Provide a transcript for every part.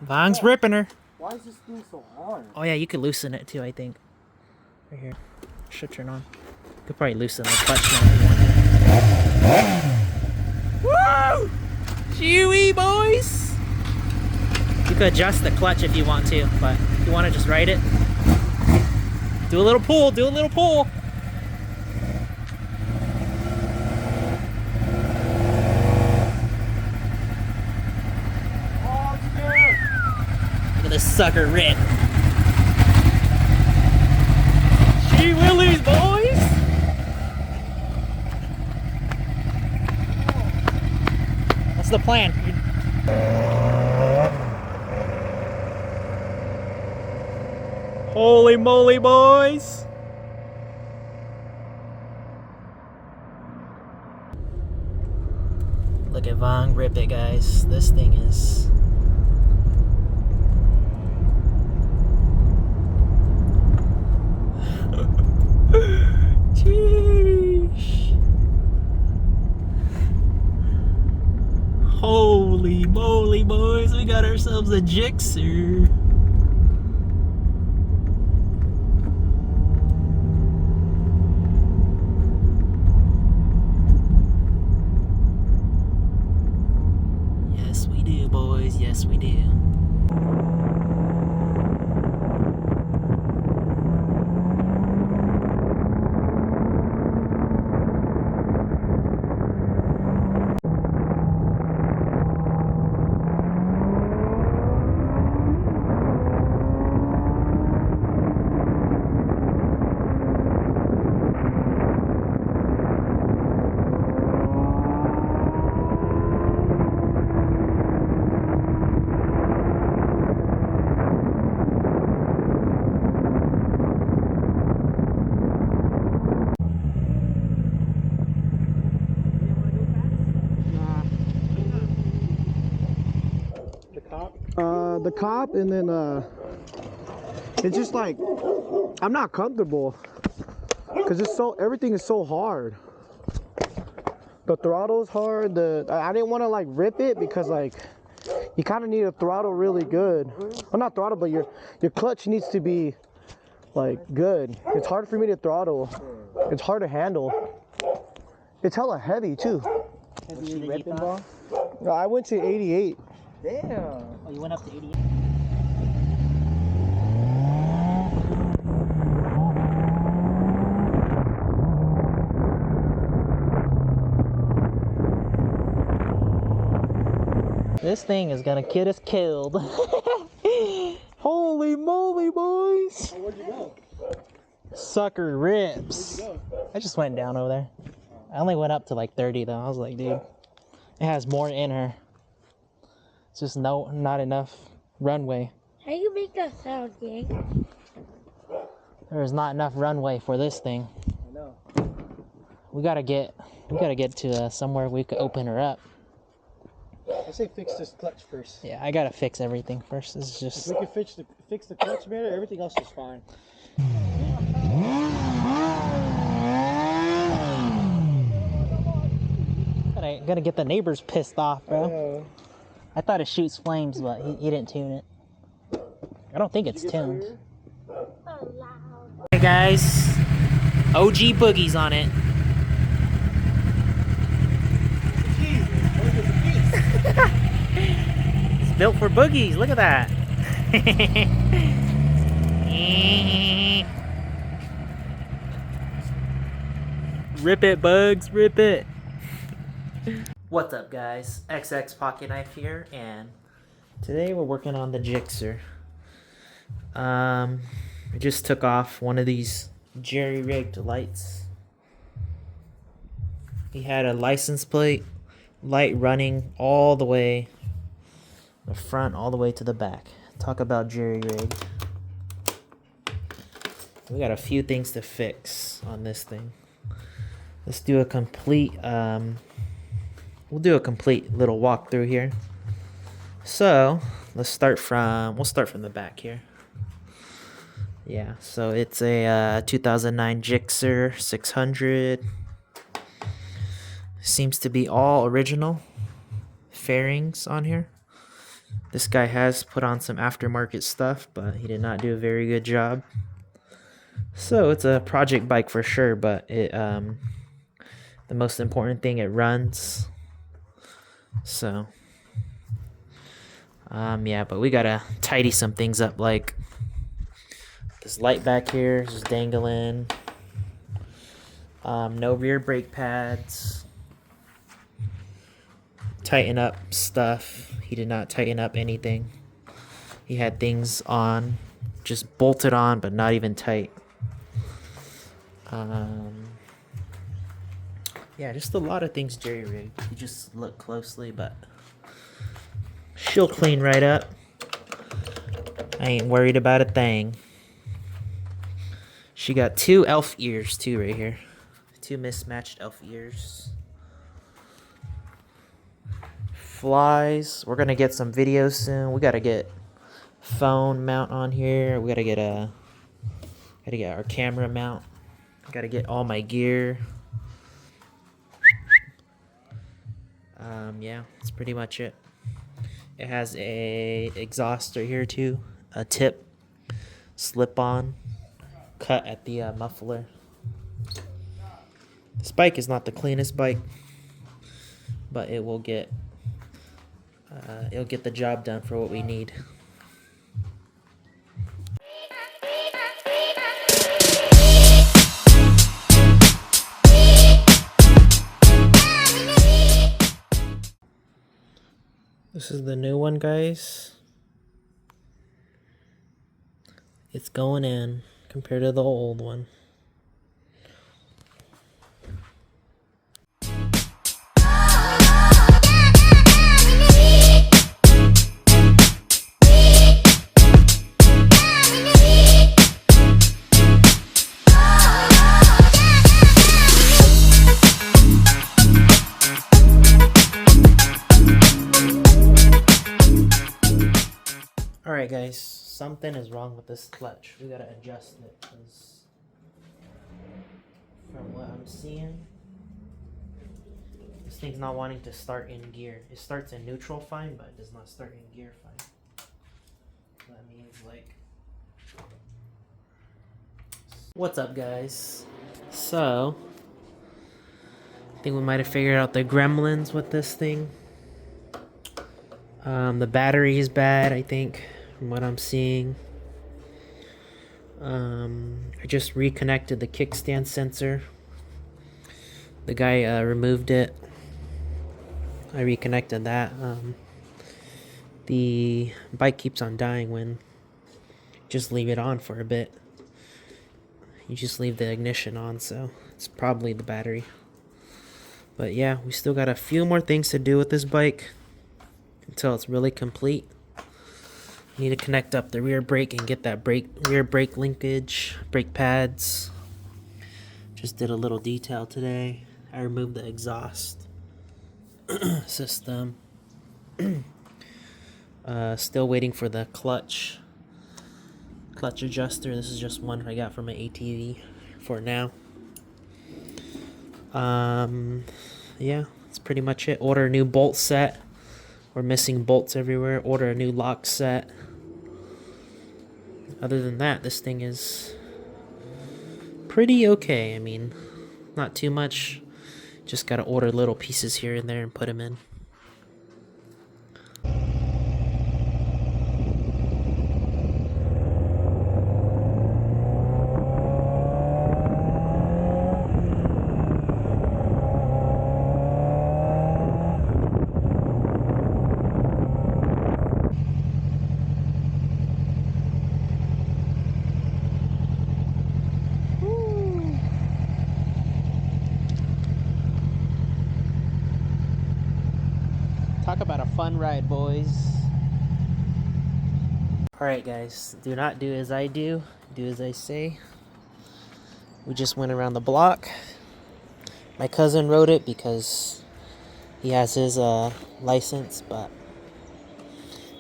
Vong's ripping her. Why is this thing so hard? Oh yeah, you could loosen it too, I think. Right here. Should turn on. You could probably loosen the clutch now if you want. Woo! Chewy boys! You could adjust the clutch if you want to, but if you want to just ride it, do a little pull, do a little pull. Look at this sucker rip. Gee willies, boys! What's the plan? Holy moly, boys! Look at Vong rip it, guys. This thing is... Sheesh. Holy moly, boys, we got ourselves a GSXR. Yes, we do, boys. Yes, we do. The cop, and then it's just like I'm not comfortable because it's so, everything is so hard. The throttle's hard. I didn't want to like rip it because like you kind of need a throttle really good. Well, not throttle, but your clutch needs to be like good. It's hard for me to throttle. It's hard to handle. It's hella heavy too. I went to 88. Damn. Oh, you went up to 88. This thing is gonna get us killed. Holy moly, boys! Oh, where'd you go? Sucker rips. Where'd you go? I just went down over there. I only went up to like 30 though. I was like, dude, it has more in her. It's just not enough runway. How do you make that sound, gang? There is not enough runway for this thing. I know. We gotta get to somewhere we could open her up. I say fix this clutch first. Yeah, I gotta fix everything first. This is just. If we can fix the clutch better, everything else is fine. Gotta get the neighbors pissed off, bro. I thought it shoots flames, but he didn't tune it. I don't think it's tuned. Hey guys, OG boogies on it. It's built for boogies. Look at that. Rip it, bugs. Rip it. What's up, guys? XX Pocket Knife here, and today we're working on the GSXR. I just took off one of these jerry-rigged lights. He had a license plate light running all the way the front, all the way to the back. Talk about jerry-rigged. We got a few things to fix on this thing. Let's do a complete we'll do a complete little walkthrough here. So we'll start from the back here. Yeah, so it's a 2009 GSXR 600. Seems to be all original fairings on here. This guy has put on some aftermarket stuff, but he did not do a very good job. So it's a project bike for sure, but it the most important thing, it runs. So yeah, but we gotta tidy some things up, like this light back here is just dangling. No rear brake pads. Tighten up stuff. He did not tighten up anything. He had things on, just bolted on, but not even tight. Yeah, just a lot of things jerry-rigged. You just look closely, but she'll clean right up. I ain't worried about a thing. She got 2 elf ears too right here. 2 mismatched elf ears. Flies. We're gonna get some videos soon. We gotta get phone mount on here. We gotta get our camera mount. Gotta get all my gear. Yeah, that's pretty much it. It has a exhaust right here too, a tip, slip on, cut at the muffler. This bike is not the cleanest bike, but it will get it'll get the job done for what we need. This is the new one, guys. It's going in compared to the old one. Alright guys, something is wrong with this clutch. We gotta adjust it, because from what I'm seeing, this thing's not wanting to start in gear. It starts in neutral fine, but it does not start in gear fine. That means, like... What's up, guys? So, I think we might have figured out the gremlins with this thing. The battery is bad, I think, from what I'm seeing. I just reconnected the kickstand sensor. The guy removed it. I reconnected that. The bike keeps on dying when you just leave it on for a bit. You just leave the ignition on, so it's probably the battery. But yeah, we still got a few more things to do with this bike until it's really complete. Need to connect up the rear brake and get that rear brake linkage, brake pads. Just did a little detail today. I removed the exhaust system. Still waiting for the clutch adjuster. This is just one I got from my ATV for now. Yeah, that's pretty much it. Order a new bolt set. We're missing bolts everywhere. Order a new lock set. Other than that, this thing is pretty okay. I mean, not too much. Just gotta order little pieces here and there and put them in. Talk about a fun ride, boys. Alright guys, do not do as I do, do as I say. We just went around the block. My cousin rode it because he has his license, but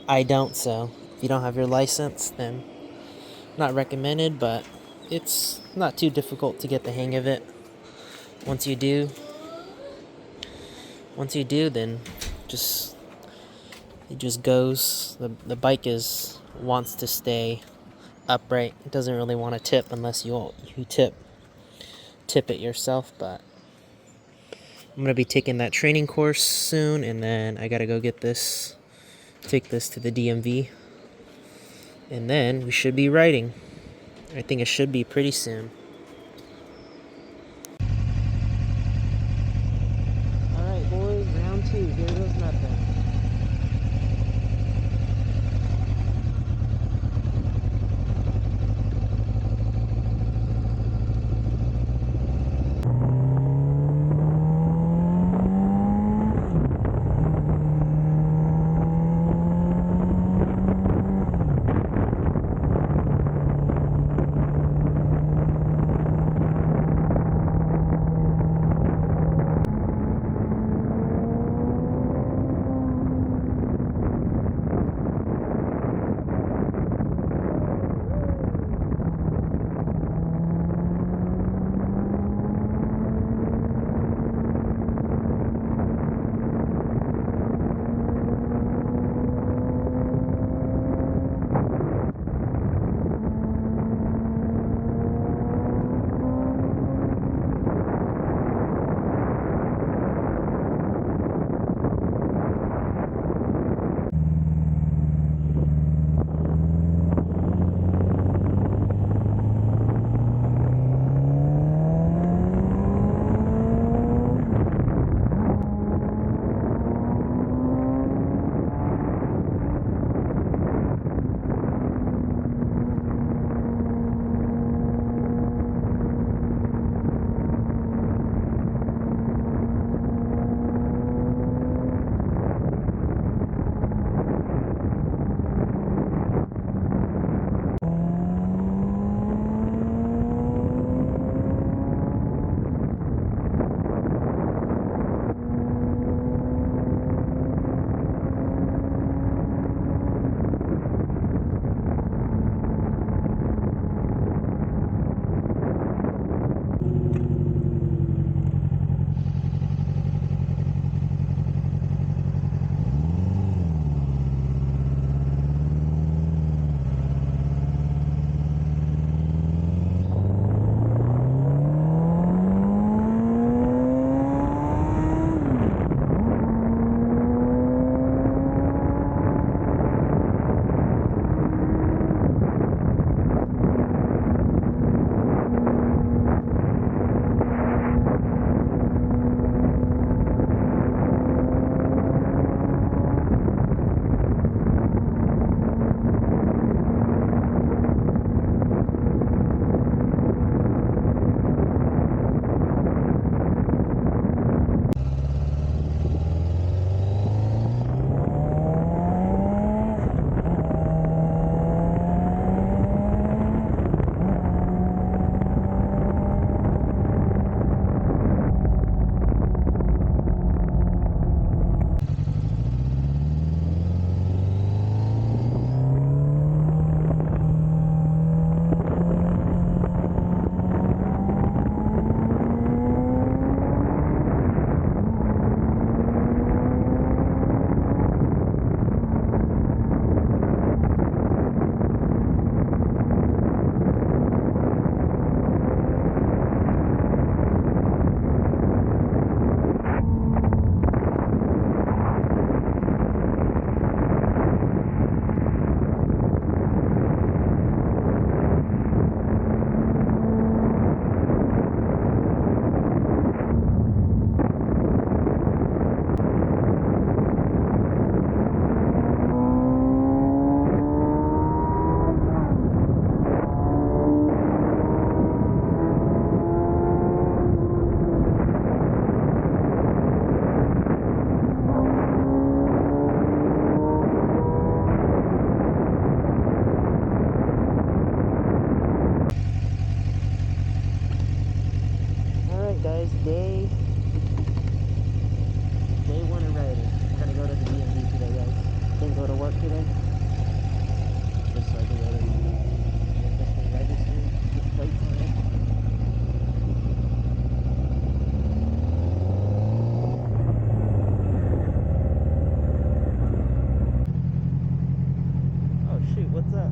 I don't, so if you don't have your license, then not recommended, but it's not too difficult to get the hang of it. Once you do, then just, It just goes. The bike wants to stay upright. It doesn't really want to tip unless you tip it yourself. But I'm gonna be taking that training course soon, and then I gotta go take this to the DMV, and then we should be riding. I think it should be pretty soon. All right, boys, round 2. Here goes nothing.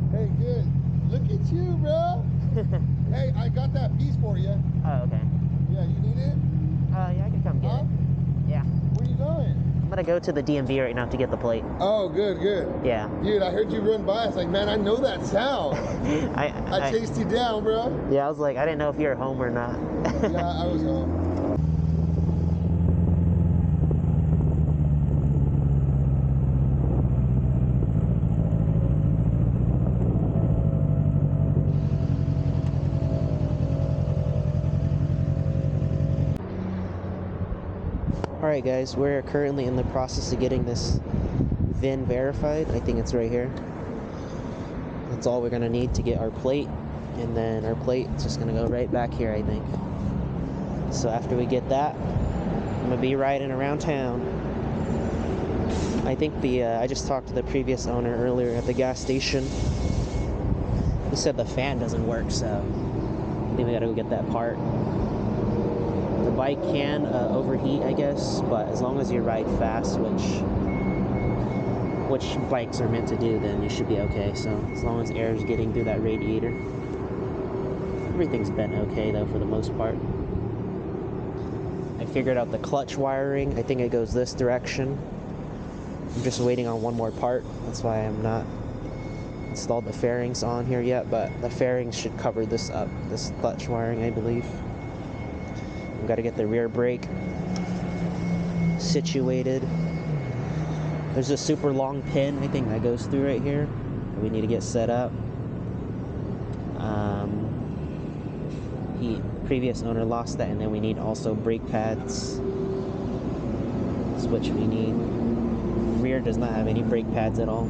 Hey, good. Look at you, bro. Hey, I got that piece for you. Oh, okay. Yeah, you need it? Yeah, I can come get Huh? it. Yeah. Where you going? I'm gonna go to the DMV right now to get the plate. Oh, good, good. Yeah. Dude, I heard you run by. It's like, man, I know that sound. I chased you down, bro. Yeah, I was like, I didn't know if you were home or not. Yeah, I was home. Alright guys, we're currently in the process of getting this VIN verified. I think it's right here. That's all we're gonna need to get our plate, and then our plate is just gonna go right back here, I think. So after we get that, I'm gonna be riding around town. I think I just talked to the previous owner earlier at the gas station. He said the fan doesn't work, so I think we gotta go get that part. The bike can overheat, I guess, but as long as you ride fast, which bikes are meant to do, then you should be okay. So as long as air is getting through that radiator, everything's been okay though for the most part. I figured out the clutch wiring. I think it goes this direction. I'm just waiting on one more part. That's why I'm not installed the fairings on here yet, but the fairings should cover this up, this clutch wiring, I believe. We've got to get the rear brake situated. There's a super long pin, I think, that goes through right here that we need to get set up. Previous owner lost that, and then we need also brake pads. That's which we need. Rear does not have any brake pads at all.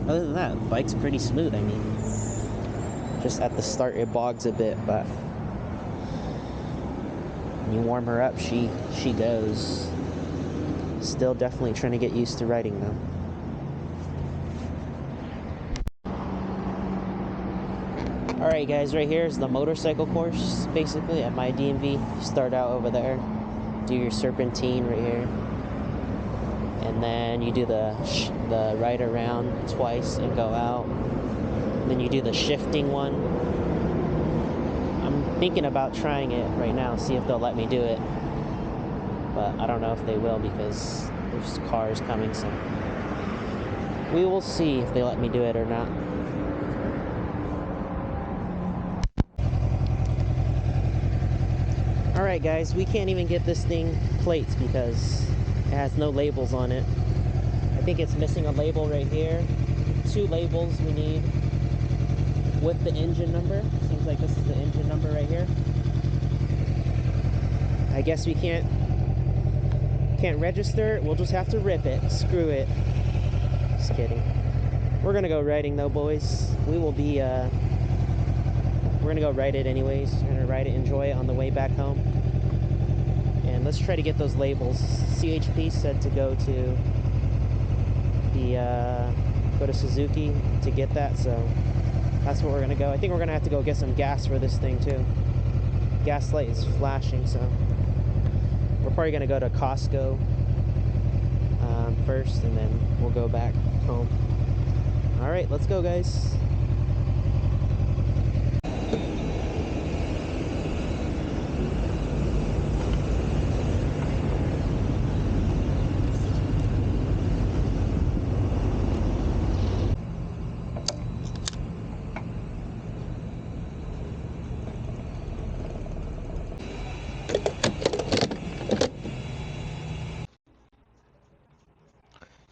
Other than that, the bike's pretty smooth. I mean, just at the start it bogs a bit, but when you warm her up, she goes. Still definitely trying to get used to riding though. Alright guys, right here is the motorcycle course, basically, at my DMV. You start out over there, do your serpentine right here, and then you do the ride around twice and go out. And then you do the shifting one. I'm thinking about trying it right now, see if they'll let me do it. But I don't know if they will because there's cars coming, so we will see if they let me do it or not. Alright guys, we can't even get this thing plates because it has no labels on it. I think it's missing a label right here. 2 labels we need with the engine number. Seems like this is the engine number right here. I guess we can't register it. We'll just have to rip it. Screw it. Just kidding. We're gonna go riding though, boys. We will be we're gonna go ride it anyways. We're gonna ride it, enjoy it on the way back home. And let's try to get those labels. CHP said to go to Suzuki to get that, so that's where we're gonna go. I think we're gonna have to go get some gas for this thing too. Gas light is flashing, so we're probably gonna go to Costco first, and then we'll go back home. All right, let's go, guys.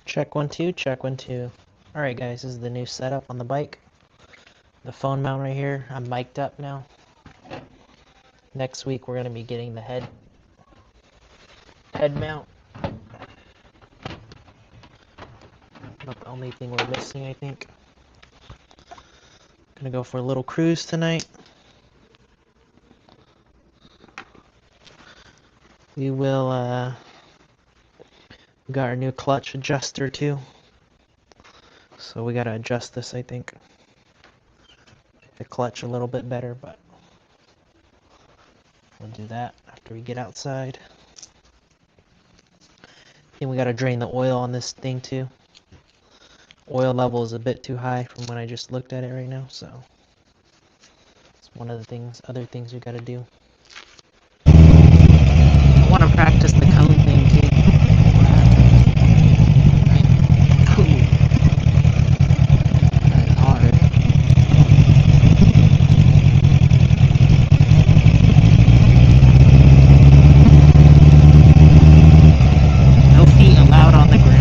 Check 1 2, check 1 2. Alright guys, this is the new setup on the bike. The phone mount right here. I'm mic'd up now. Next week we're gonna be getting the head mount. Not the only thing we're missing, I think. Gonna go for a little cruise tonight. We will we got our new clutch adjuster too. So we gotta adjust this, I think. The clutch a little bit better, but we'll do that after we get outside. Then we gotta drain the oil on this thing too. Oil level is a bit too high from when I just looked at it right now, so it's one of the other things we gotta do. I want to practice the cone thing too. Cool. That is hard. No feet allowed on the ground.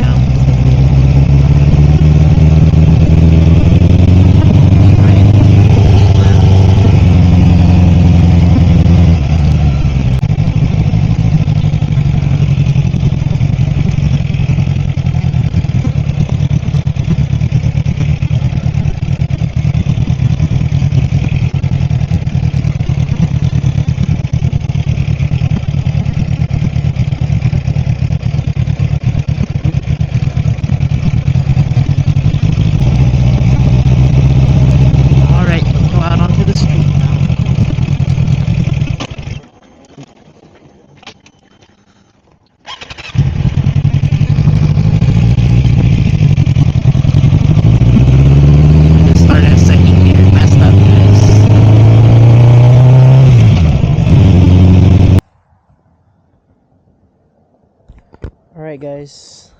Alright guys,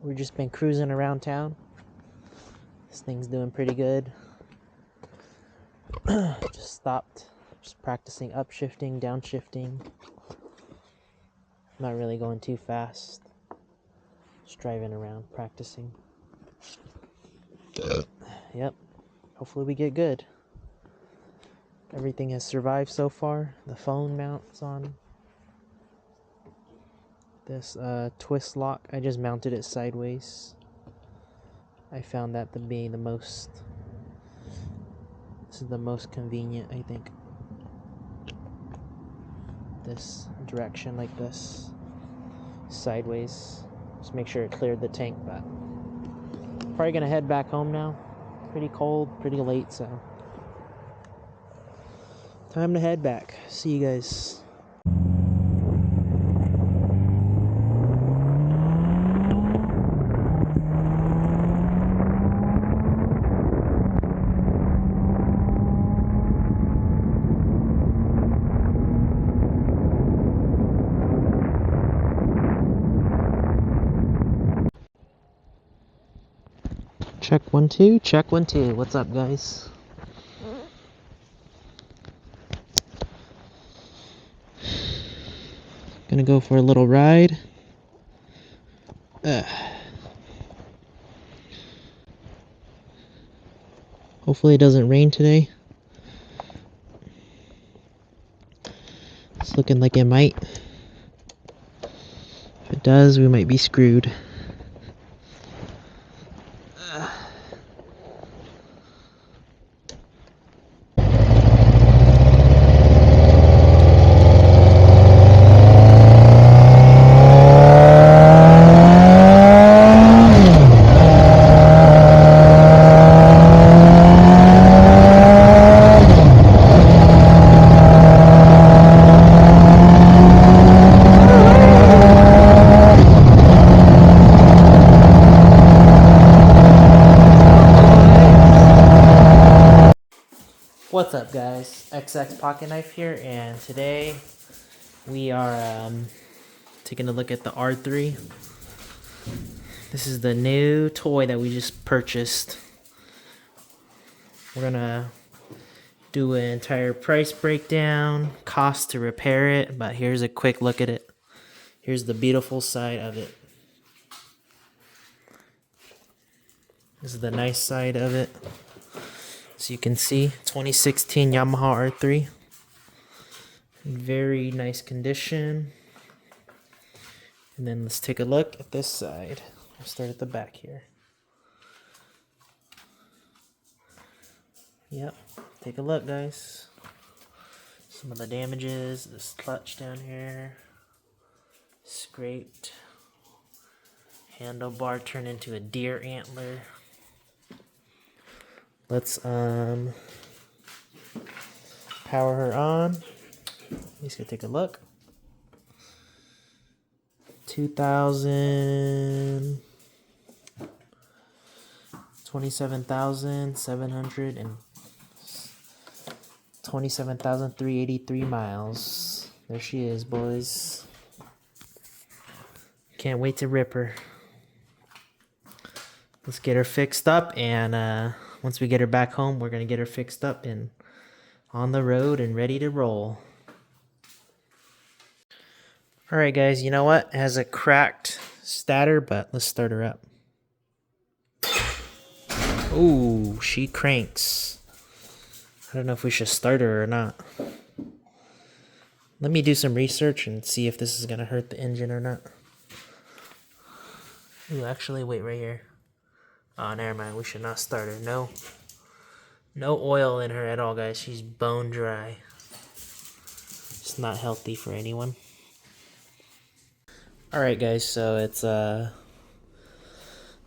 we've just been cruising around town. This thing's doing pretty good. Just stopped, just practicing upshifting, downshifting. Not really going too fast. Just driving around, practicing. Yep, hopefully we get good. Everything has survived so far. The phone mounts on this twist lock. I just mounted it sideways. I found that to be the most, this is the most convenient, I think. This direction like this, sideways. Just make sure it cleared the tank, but probably gonna head back home now. Pretty cold, pretty late, so time to head back. See you guys. Check 1 2, check 1 2. What's up, guys? Gonna go for a little ride. Hopefully it doesn't rain today. It's looking like it might. If it does, we might be screwed. What's up, guys? XX Pocket Knife here, and today we are taking a look at the R3. This is the new toy that we just purchased. We're gonna do an entire price breakdown, cost to repair it, but here's a quick look at it. Here's the beautiful side of it. This is the nice side of it. As you can see, 2016 Yamaha R3. Very nice condition. And then let's take a look at this side. We'll start at the back here. Yep, take a look, guys. Some of the damages, this clutch down here. Scraped. Handlebar turned into a deer antler. Let's power her on. Let's go take a look. 2000 27,383 miles. There she is, boys. Can't wait to rip her. Let's get her fixed up, and once we get her back home, we're gonna get her fixed up and on the road and ready to roll. Alright guys, you know what? It has a cracked stator, but let's start her up. Ooh, she cranks. I don't know if we should start her or not. Let me do some research and see if this is gonna hurt the engine or not. Ooh, actually, wait right here. Oh, never mind. We should not start her. No oil in her at all, guys. She's bone dry. It's not healthy for anyone. Alright, guys. So it's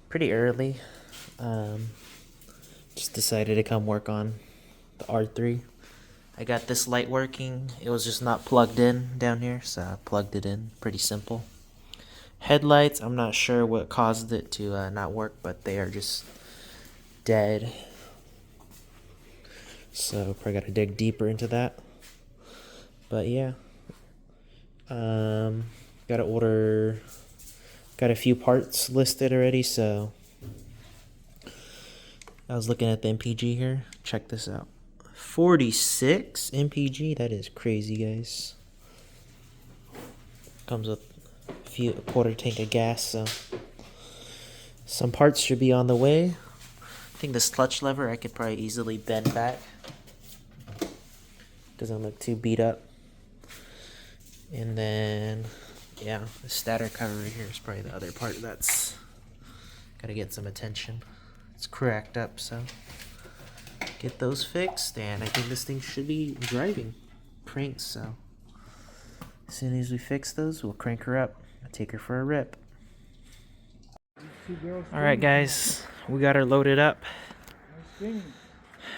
pretty early. Just decided to come work on the R3. I got this light working. It was just not plugged in down here, so I plugged it in. Pretty simple. Headlights, I'm not sure what caused it to not work, but they are just dead. So probably got to dig deeper into that. But yeah, got to order. Got a few parts listed already, so I was looking at the MPG here. Check this out. 46 MPG. That is crazy, guys. Comes with a quarter tank of gas, so some parts should be on the way. I think this clutch lever I could probably easily bend back. Doesn't look too beat up. And then, yeah, the stator cover right here is probably the other part that's gotta get some attention. It's cracked up, so get those fixed, and I think this thing should be driving. Cranks, so as soon as we fix those, we'll crank her up. Take her for a rip. Alright guys, we got her loaded up.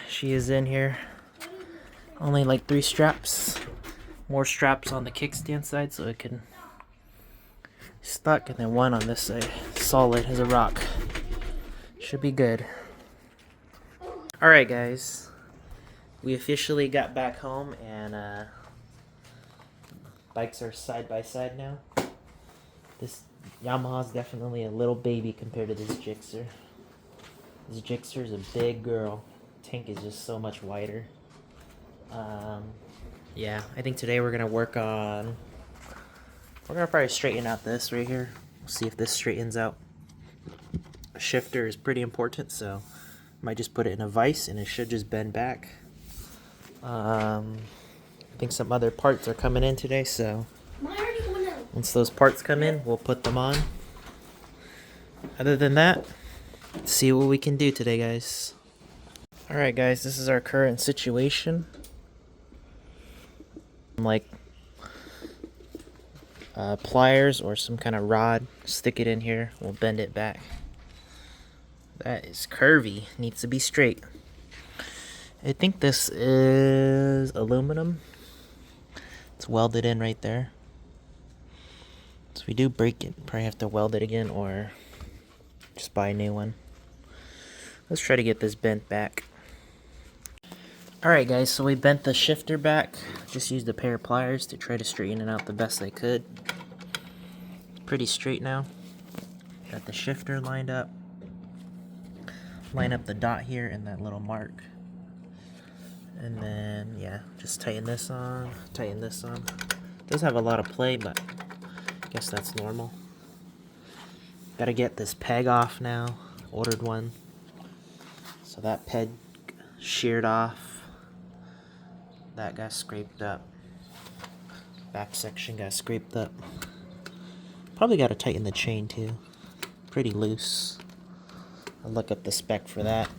She is in here. Only like 3 straps. More straps on the kickstand side so it can stuck, and then one on this side. Solid as a rock. Should be good. Alright guys, we officially got back home, and bikes are side by side now. This Yamaha's definitely a little baby compared to this Gixxer. This Gixxer is a big girl. Tank is just so much wider. Yeah, I think today we're gonna work on. We're gonna probably straighten out this right here. We'll see if this straightens out. A shifter is pretty important, so I might just put it in a vise and it should just bend back. I think some other parts are coming in today, so once those parts come in, we'll put them on. Other than that, let's see what we can do today, guys. Alright guys, this is our current situation. Like pliers or some kind of rod, stick it in here, we'll bend it back. That is curvy, needs to be straight. I think this is aluminum. It's welded in right there. So if we do break it, probably have to weld it again or just buy a new one. Let's try to get this bent back. Alright guys, so we bent the shifter back. Just used a pair of pliers to try to straighten it out the best I could. It's pretty straight now. Got the shifter lined up. Line up the dot here and that little mark. And then, yeah, just tighten this on, tighten this on. It does have a lot of play, but I guess that's normal. Gotta get this peg off now. Ordered one. So that peg sheared off. That got scraped up. Back section got scraped up. Probably gotta tighten the chain too. Pretty loose. I'll look up the spec for that.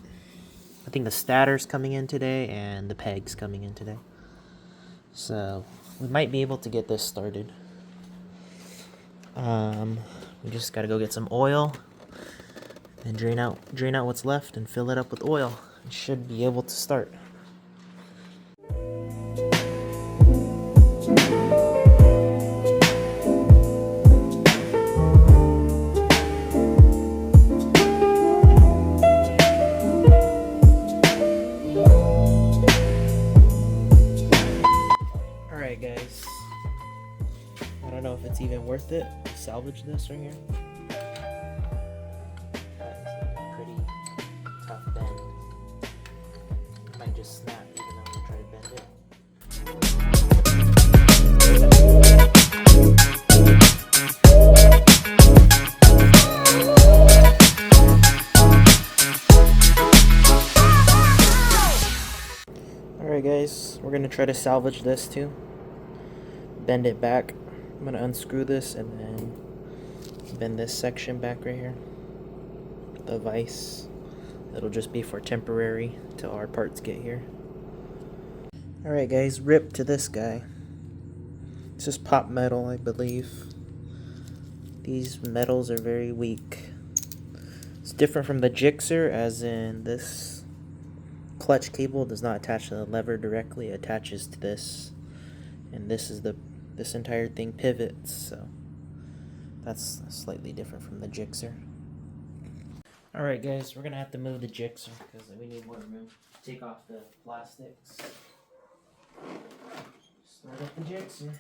I think the stator's coming in today and the peg's coming in today. So we might be able to get this started. We just gotta go get some oil and drain out what's left and fill it up with oil. It should be able to start. worth it to salvage this right here. That is like a pretty tough bend. It might just snap even though we try to bend it. Alright guys, we're gonna try to salvage this too. Bend it back. I'm gonna unscrew this and then bend this section back right here. The vise. It'll just be for temporary till our parts get here. Alright guys, rip to this guy. It's just pop metal, I believe. These metals are very weak. It's different from the GSXR, as in this clutch cable does not attach to the lever directly, it attaches to this. And this entire thing pivots, so that's slightly different from the GSXR. Alright guys, we're gonna have to move the GSXR because we need more room. Take off the plastics. Start up the GSXR.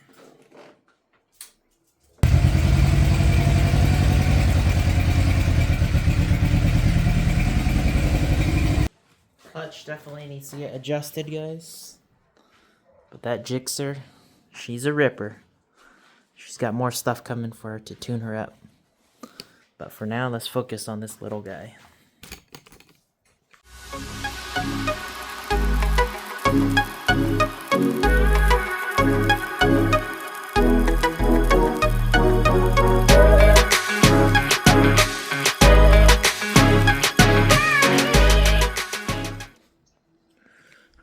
Clutch definitely needs to get adjusted, guys. But that GSXR, she's a ripper. She's got more stuff coming for her to tune her up. But for now, let's focus on this little guy.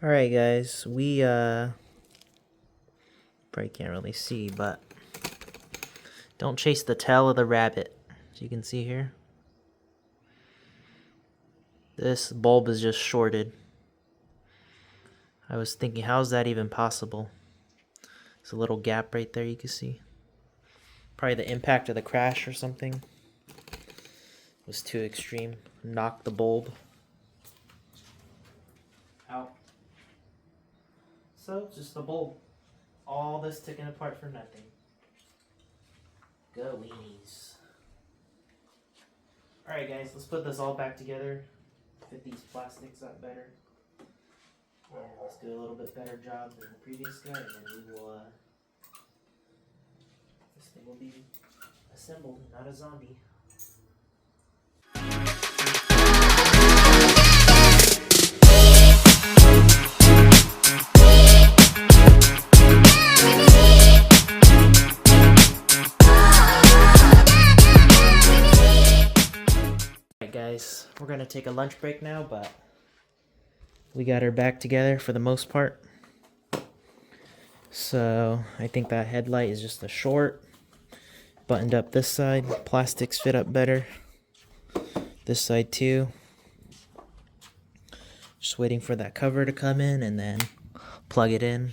Alright guys, we probably can't really see, but don't chase the tail of the rabbit. As you can see here, this bulb is just shorted. I was thinking, how is that even possible? There's a little gap right there you can see. Probably the impact of the crash or something was too extreme. Knocked the bulb out. So, just the bulb. All this taken apart for nothing. Go weenies. Alright guys, let's put this all back together. Fit these plastics up better. And let's do a little bit better job than the previous guy, and then we will, this thing will be assembled, not a zombie. Guys, we're gonna take a lunch break now, but we got her back together for the most part. So I think that headlight is just a short. Buttoned up this side, plastics fit up better. This side too. Just waiting for that cover to come in and then plug it in.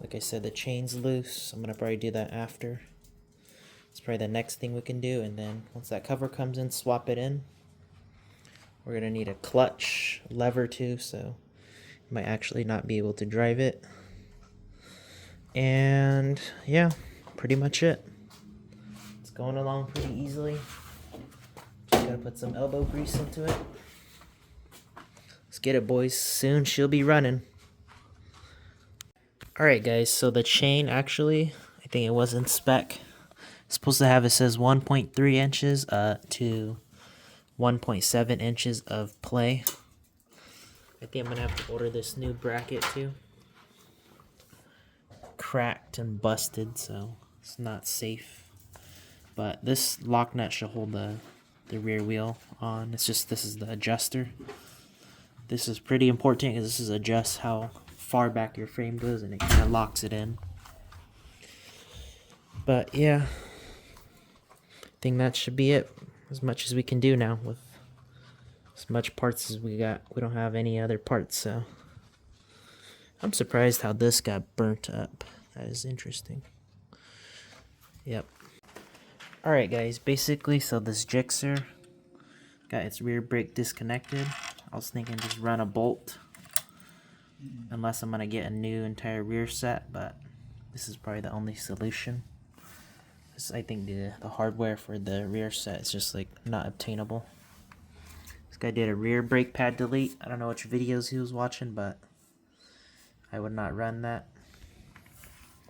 Like I said, the chain's loose. I'm gonna probably do that after. It's probably the next thing we can do, and then once that cover comes in, swap it in. We're gonna need a clutch lever too, so you might actually not be able to drive it. And yeah, pretty much it. It's going along pretty easily. Just gotta put some elbow grease into it. Let's get it, boys. Soon she'll be running. Alright guys, so the chain actually, I think it was in spec. Supposed to have, it says 1.3 inches to 1.7 inches of play. I think I'm gonna have to order this new bracket too. Cracked and busted, so it's not safe. But this lock nut should hold the rear wheel on. It's just, this is the adjuster. This is pretty important because this is adjusts how far back your frame goes, and it kind of locks it in. But yeah, I think that should be it. As much as we can do now with as much parts as we got. We don't have any other parts, so I'm surprised how this got burnt up. That is interesting. Yep. Alright guys, basically, so this GSXR got its rear brake disconnected. I was thinking just run a bolt, unless I'm gonna get a new entire rear set, but this is probably the only solution. because I think the hardware for the rear set is just like not obtainable. This guy did a rear brake pad delete. I don't know which videos he was watching, but I would not run that.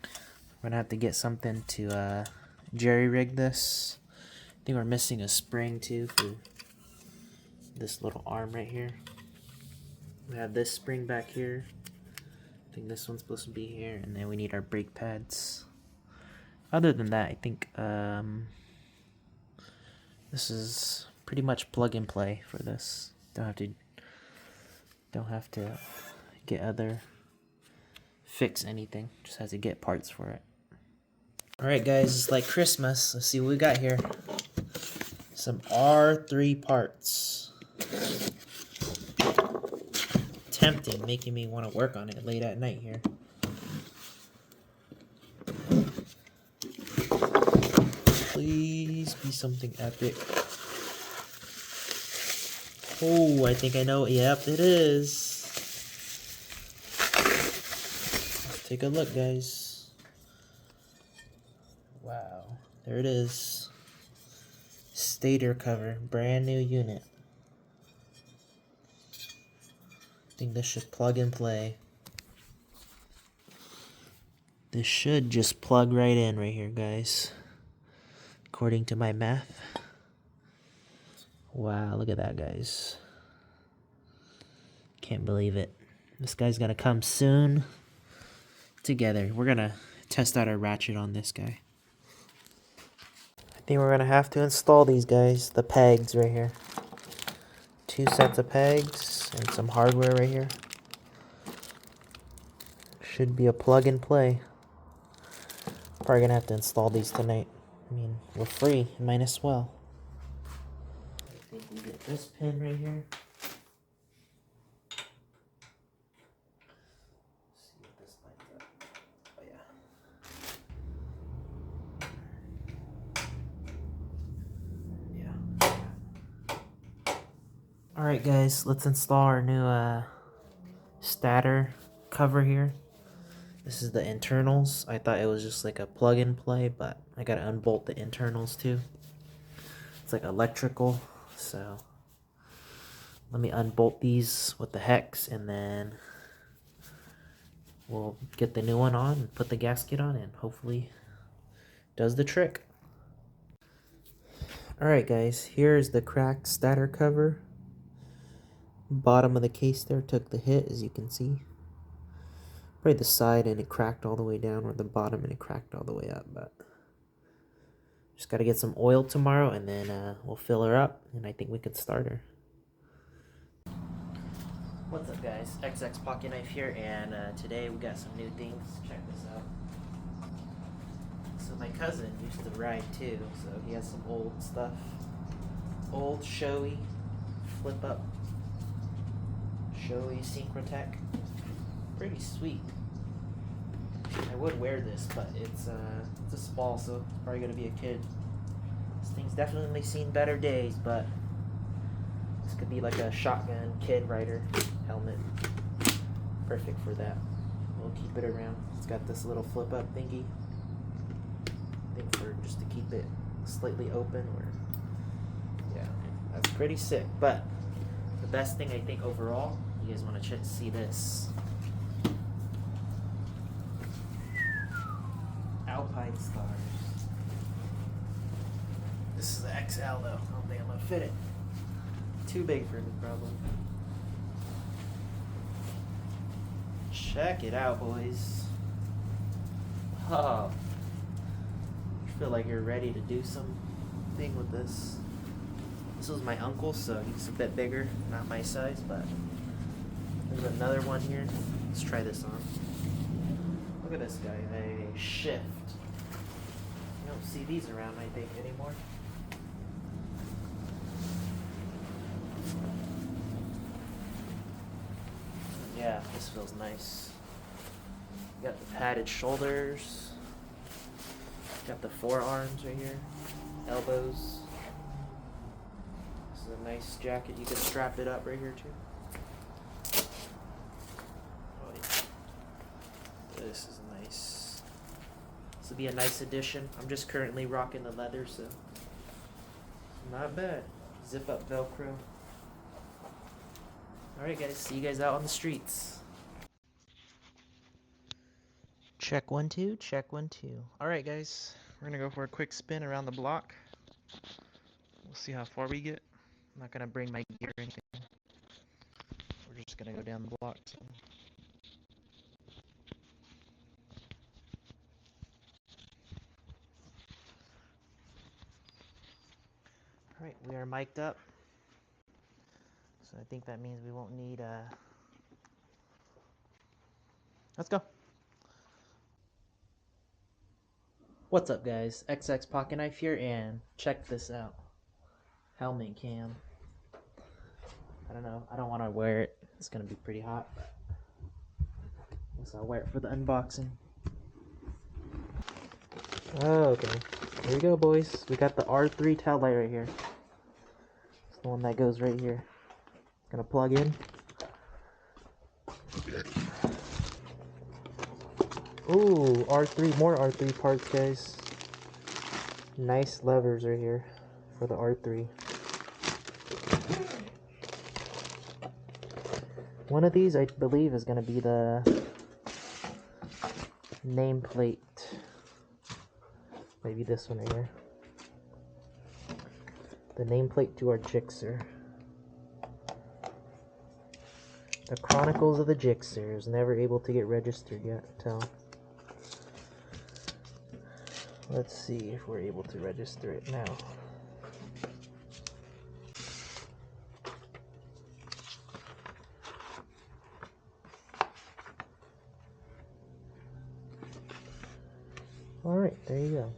We're gonna have to get something to jerry rig this. I think we're missing a spring too for this little arm right here. We have this spring back here. I think this one's supposed to be here, and then we need our brake pads. Other than that, I think this is pretty much plug and play for this. Don't have to fix anything. Just have to get parts for it. Alright guys, it's like Christmas. Let's see what we got here. Some R3 parts. Tempting, making me want to work on it late at night here. Please be something epic. Oh, I think I know. Yep, it is. Let's take a look, guys. Wow, there it is. Stator cover, brand new unit. I think this should plug and play. This should just plug right in right here, guys. According to my math. Wow, look at that, guys. Can't believe it. This guy's gonna come soon. Together, we're gonna test out our ratchet on this guy. I think we're gonna have to install these guys, the pegs right here. 2 sets of pegs and some hardware right here. Should be a plug and play. Probably gonna have to install these tonight. I mean, we're free, might as well. I think we get this pin right here. Let's see what this lines up. Oh yeah. Yeah. Alright guys, let's install our new stator cover here. This is the internals. I thought it was just like a plug and play, but I gotta unbolt the internals too. It's like electrical, so let me unbolt these with the hex, and then we'll get the new one on and put the gasket on, and hopefully does the trick. Alright guys, here's the cracked stator cover. Bottom of the case there took the hit, as you can see. Probably the side and it cracked all the way down, or the bottom and it cracked all the way up, but just gotta get some oil tomorrow, and then we'll fill her up, and I think we could start her. What's up guys, XX Pocket Knife here, and today we got some new things. Check this out. So my cousin used to ride too, so he has some old stuff. Old showy flip up showy Synchrotech. Pretty sweet. I would wear this, but it's a small, so it's probably gonna be a kid. This thing's definitely seen better days, but this could be like a shotgun kid rider helmet. Perfect for that. We'll keep it around. It's got this little flip up thingy. I think for just to keep it slightly open, or yeah, that's pretty sick. But the best thing I think overall, you guys want to see this. Alpine stars. This is the XL though. I don't think I'm gonna fit it. Too big for me, probably. Check it out, boys. Oh, I feel like you're ready to do something with this. This was my uncle's, so he's a bit bigger, not my size, but there's another one here. Let's try this on. Look at this guy, a shift. You don't see these around, I think, anymore. Yeah, this feels nice. Got the padded shoulders. Got the forearms right here. Elbows. This is a nice jacket. You can strap it up right here too. Oh, yeah. This is nice. will be a nice addition. I'm just currently rocking the leather, so not bad. Zip up Velcro. Alright guys, see you guys out on the streets. Check 1 2, check 1 2. Alright guys, we're gonna go for a quick spin around the block. We'll see how far we get. I'm not gonna bring my gear or anything. We're just gonna go down the block. So. Alright, we are mic'd up. So I think that means we won't need Let's go. What's up guys? XX Pocket Knife here, and check this out. Helmet cam. I don't know, I don't want to wear it. It's gonna be pretty hot. Guess I'll wear it for the unboxing. Oh, okay. Here we go, boys. We got the R3 tail light right here. It's the one that goes right here. Gonna plug in. Ooh, R3, more R3 parts, guys. Nice levers right here for the R3. One of these, I believe, is gonna be the nameplate. Maybe this one right here. The nameplate to our Gixxer. The Chronicles of the Gixxers, never able to get registered yet. Let's see if we're able to register it now. Alright, there you go.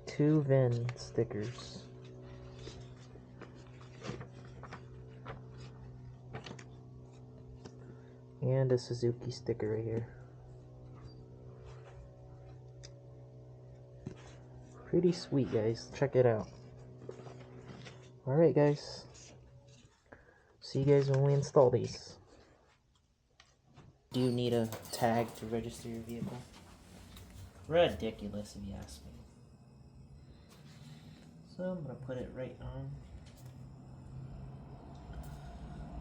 2 VIN stickers. And a Suzuki sticker right here. Pretty sweet, guys. Check it out. Alright, guys. See you guys when we install these. Do you need a tag to register your vehicle? Ridiculous, if you ask me. So I'm gonna put it right on.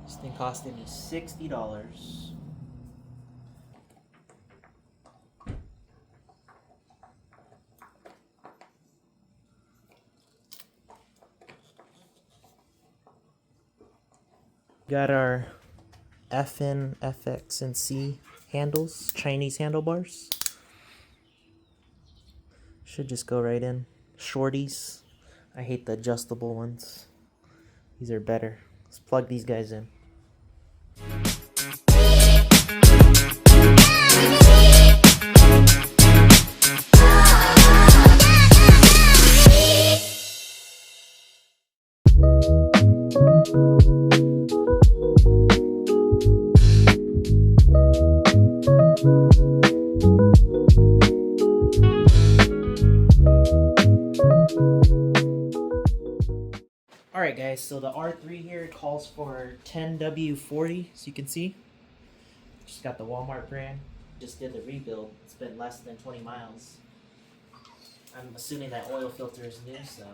This thing costed me $60. Got our FN, FX, and C handles, Chinese handlebars. Should just go right in. Shorties. I hate the adjustable ones. These are better. Let's plug these guys in. Alright guys, so the R3 here calls for 10W40, so you can see. Just got the Walmart brand. Just did the rebuild. It's been less than 20 miles. I'm assuming that oil filter is new, so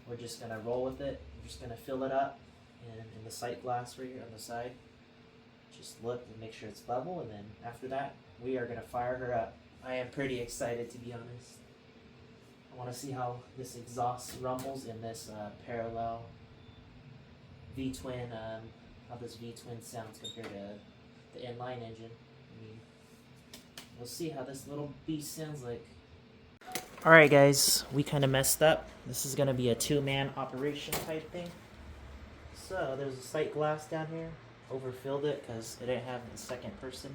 we're just gonna roll with it. We're just gonna fill it up in the sight glass right here on the side. Just look and make sure it's level, and then after that, we are gonna fire her up. I am pretty excited, to be honest. I want to see how this exhaust rumbles in this parallel V-twin, how this V-twin sounds compared to the inline engine. I mean, we'll see how this little beast sounds like. Alright guys, we kind of messed up. This is going to be a 2-man operation type thing. So there's a sight glass down here. Overfilled it because it didn't have the second person.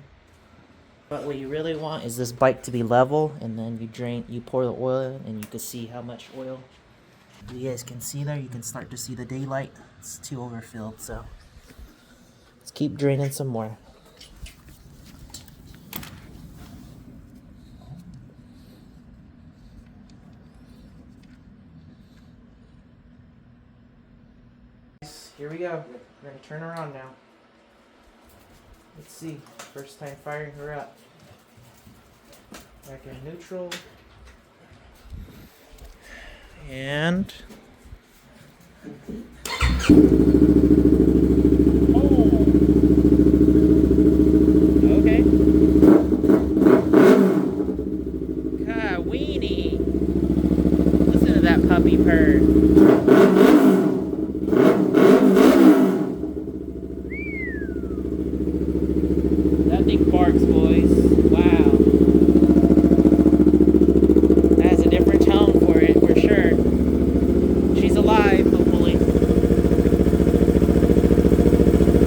But what you really want is this bike to be level, and then you pour the oil in, and you can see how much oil you guys can see there. You can start to see the daylight. It's too overfilled, so let's keep draining some more. Here we go. We're gonna turn her on now. Let's see. First time firing her up. Back in neutral. And okay. God, weenie. Listen to that puppy purr. That thing barks, boys. Wow. That has a different tone for it, for sure. She's alive, hopefully.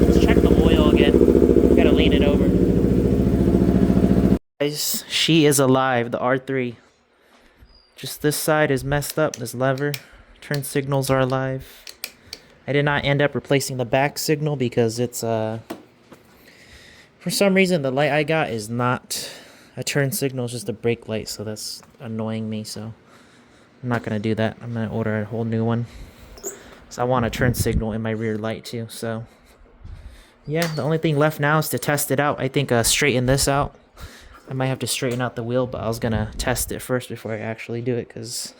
Let's check the oil again. Gotta lean it over. Guys, she is alive, the R3. Just this side is messed up, this lever. Turn signals are alive. I did not end up replacing the back signal because it's, for some reason the light I got is not a turn signal, it's just a brake light, so that's annoying me, so I'm not gonna do that. I'm gonna order a whole new one. So I want a turn signal in my rear light too, so yeah, the only thing left now is to test it out. I think straighten this out. I might have to straighten out the wheel, but I was gonna test it first before I actually do it, because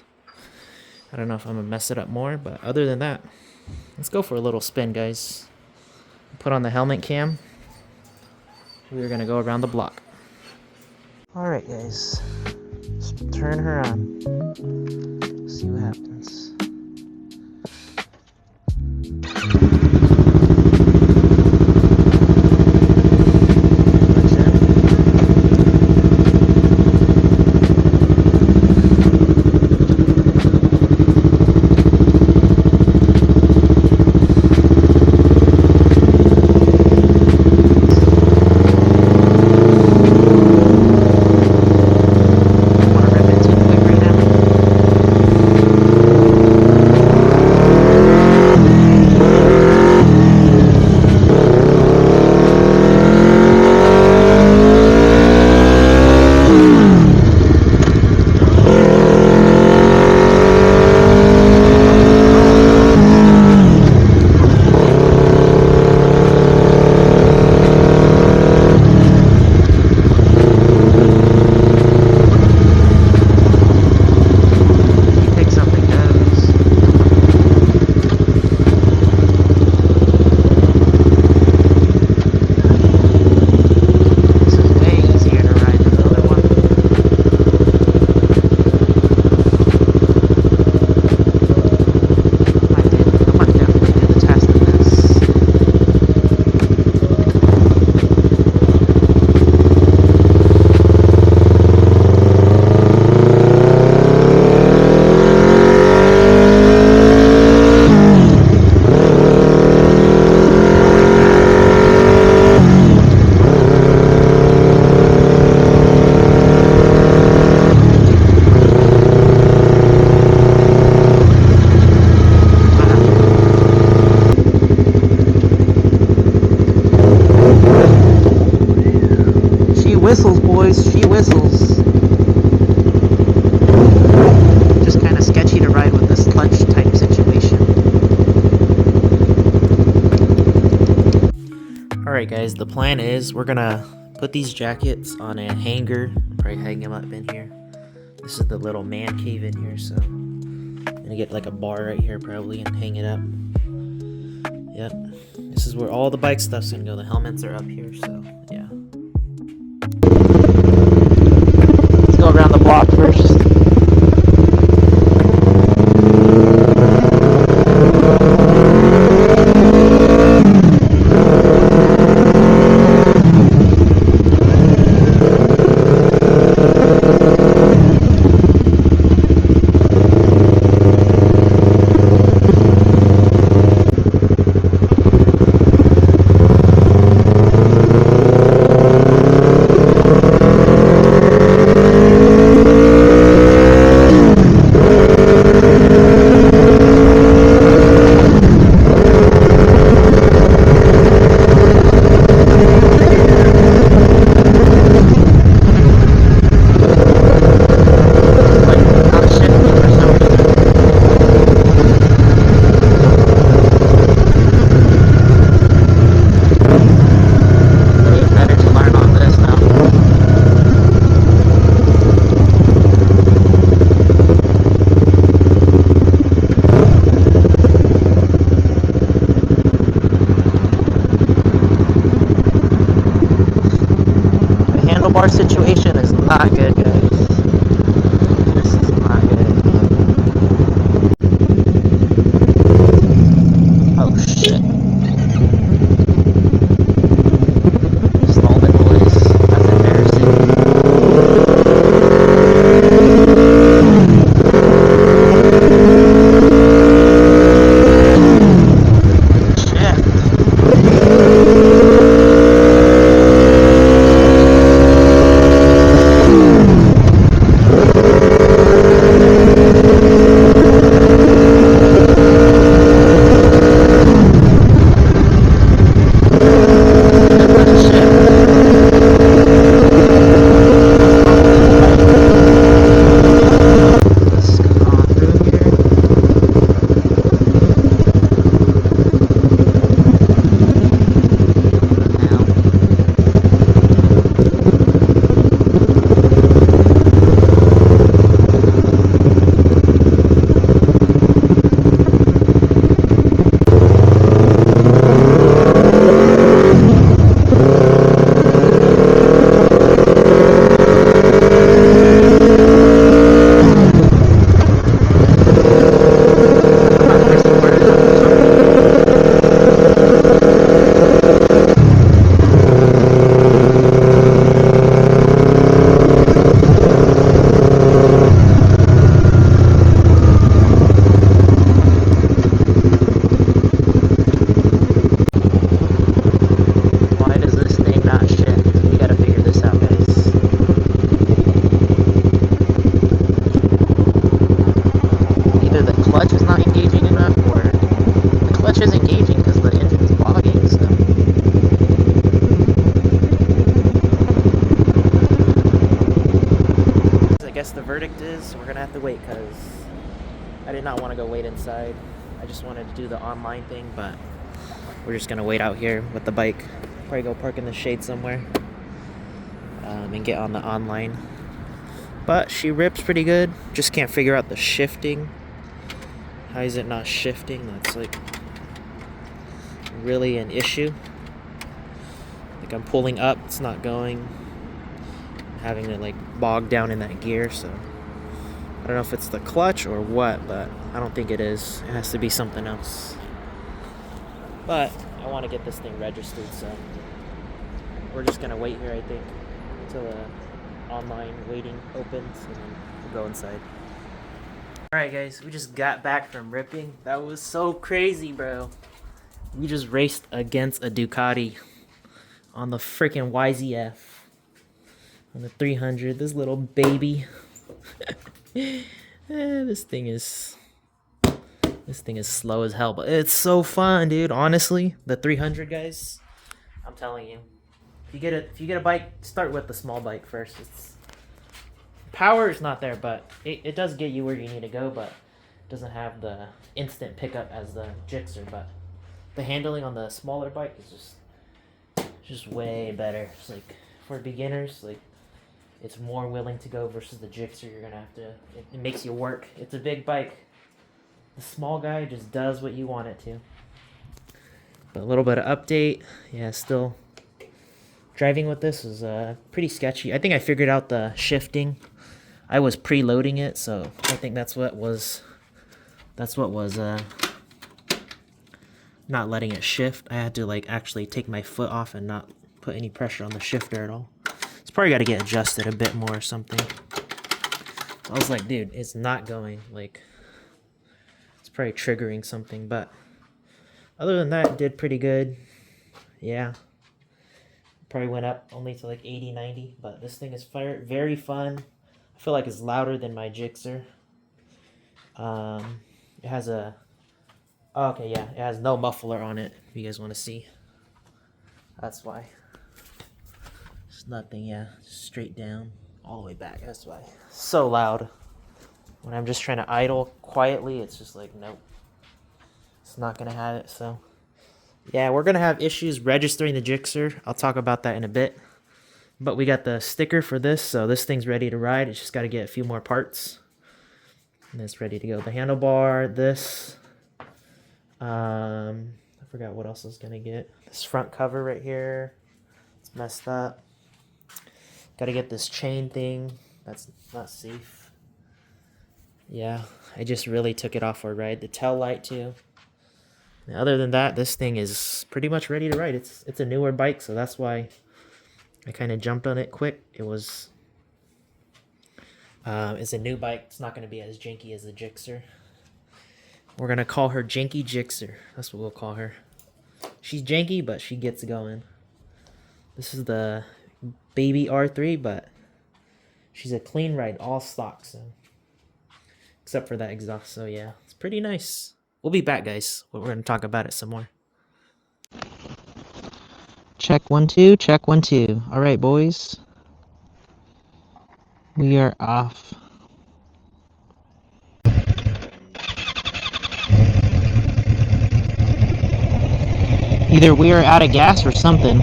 I don't know if I'm gonna mess it up more, but other than that, let's go for a little spin, guys. Put on the helmet cam. We're gonna go around the block. Alright, guys. Let's turn her on. See what happens. Whistles, boys, she whistles. Just kind of sketchy to ride with this clutch type situation. Alright guys, the plan is we're gonna put these jackets on a hanger, probably hang them up in here. This is the little man cave in here, so I'm gonna get like a bar right here probably and hang it up. Yep, this is where all the bike stuff's gonna go. The helmets are up here, so yeah. Let's go around the block first. clutch isn't engaging because the engine's bogging, so. I guess the verdict is we're gonna have to wait because I did not want to go wait inside. I just wanted to do the online thing, but we're just gonna wait out here with the bike. Probably go park in the shade somewhere and get on the online. But she rips pretty good. Just can't figure out the shifting. How is it not shifting? That's like really an issue. Like I'm pulling up, it's not going. I'm having to like bog down in that gear, so I don't know if it's the clutch or what, but I don't think it is. It has to be something else. But I want to get this thing registered, so we're just gonna wait here, I think, until the online waiting opens, and then we'll go inside. Alright guys, we just got back from ripping. That was so crazy, bro. We just raced against a Ducati on the freaking YZF on the 300. This little baby. This thing is slow as hell, but it's so fun, dude. Honestly, the 300, guys, I'm telling you, if you get a bike, start with the small bike first. It's power is not there, but it does get you where you need to go, but it doesn't have the instant pickup as the GSXR. But the handling on the smaller bike is just way better. It's like for beginners, like it's more willing to go versus the GSXR. You're gonna have to. It makes you work. It's a big bike. The small guy just does what you want it to. But a little bit of update. Yeah, still driving with this is pretty sketchy. I think I figured out the shifting. I was preloading it, so I think that's what was not letting it shift. I had to like actually take my foot off and not put any pressure on the shifter at all. It's probably got to get adjusted a bit more or something. So I was like, dude, it's not going. Like, it's probably triggering something, but other than that, it did pretty good. Yeah. Probably went up only to like 80, 90, but this thing is very fun. I feel like it's louder than my GSXR. It has a... Oh, okay, yeah. It has no muffler on it, if you guys want to see. That's why. It's nothing, yeah. Just straight down, all the way back. That's why. So loud. When I'm just trying to idle quietly, it's just like, nope. It's not going to have it, so... Yeah, we're going to have issues registering the GSXR. I'll talk about that in a bit. But we got the sticker for this, so this thing's ready to ride. It's just got to get a few more parts. And it's ready to go. The handlebar, this. I forgot what else I was going to get. This front cover right here. It's messed up. Got to get this chain thing. That's not safe. Yeah, I just really took it off for a ride. The tail light too. And other than that, this thing is pretty much ready to ride. It's a newer bike, so that's why I kind of jumped on it quick. It was, it's a new bike. It's not going to be as janky as the GSXR. We're going to call her Janky GSXR. That's what we'll call her. She's janky, but she gets going. This is the baby R3, but she's a clean ride, all stock, so except for that exhaust. So yeah, it's pretty nice. We'll be back, guys. We're going to talk about it some more. Check 1 2, check 1 2. All right, boys. We are off. Either we are out of gas or something.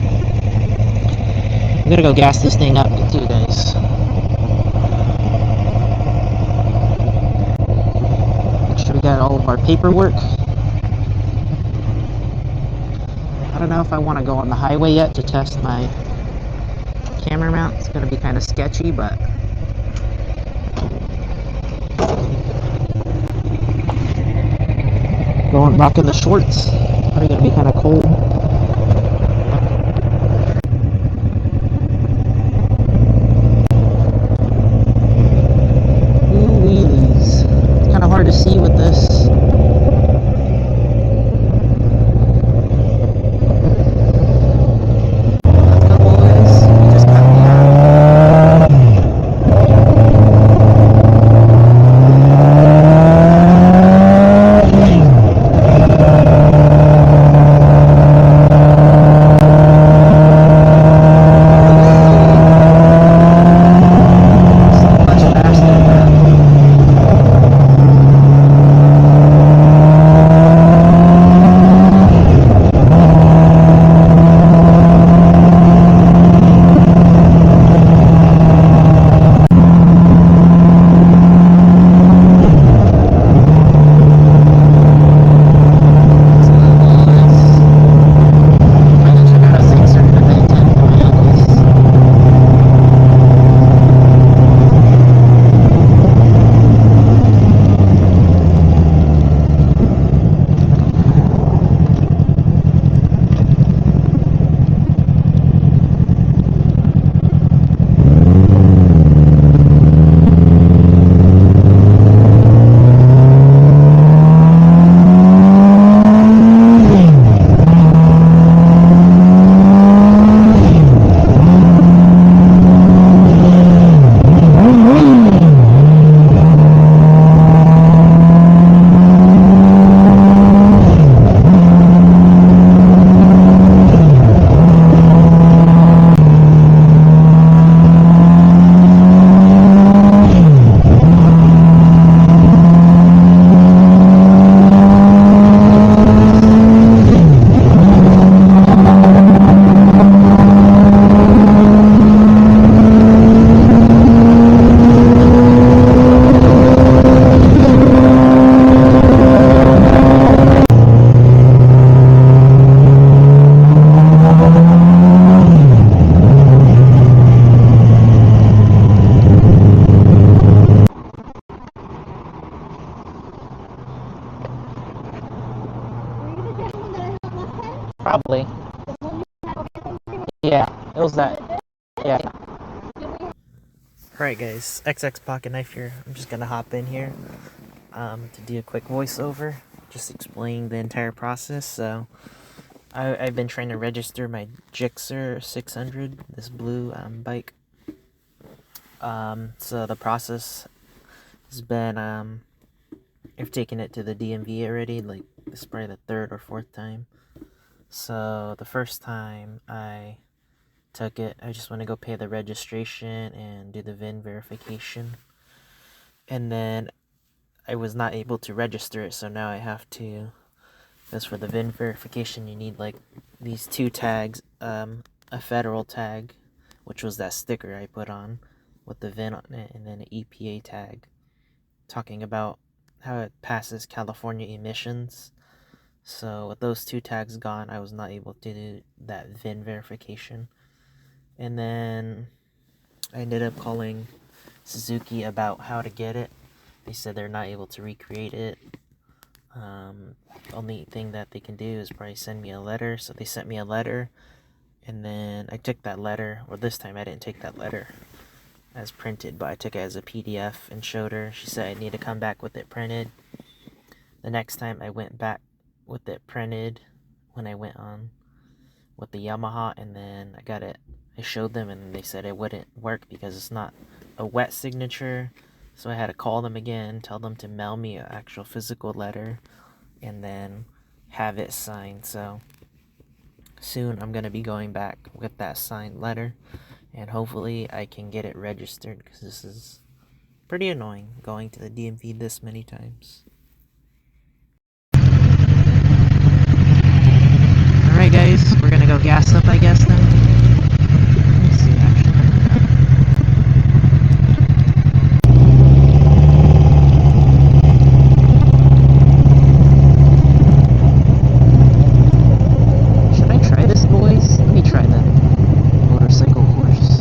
We gotta go gas this thing up too, guys. Make sure we got all of our paperwork. I don't know if I want to go on the highway yet to test my camera mount. It's gonna be kind of sketchy, but rocking the shorts. Probably gonna be kind of cold. It's kind of hard to see with this. Probably. Yeah, it was that. Yeah. Alright guys, XX Pocket Knife here. I'm just gonna hop in here to do a quick voiceover, just explaining the entire process. So, I've been trying to register my GSXR 600, this blue bike. So the process has been, I've taken it to the DMV already, like this is probably the third or fourth time. So the first time I took it, I just want to go pay the registration and do the VIN verification. And then I was not able to register it, so now I have to, because for the VIN verification you need like these two tags, a federal tag, which was that sticker I put on with the VIN on it, and then an EPA tag talking about how it passes California emissions. So with those two tags gone, I was not able to do that VIN verification. And then I ended up calling Suzuki about how to get it. They said they're not able to recreate it. The only thing that they can do is probably send me a letter. So they sent me a letter, and then I took that letter, or this time I didn't take that letter as printed, but I took it as a PDF and showed her. She said I need to come back with it printed. The next time I went back with it printed when I went on with the Yamaha, and then I showed them, and they said it wouldn't work because it's not a wet signature. So I had to call them again, tell them to mail me an actual physical letter, and then have it signed. So soon I'm going to be going back with that signed letter, and hopefully I can get it registered, because this is pretty annoying going to the DMV this many times. Alright guys, we're gonna go gas up, I guess, then. Let's see, actually. Should I try this, boys? Let me try the motorcycle horse.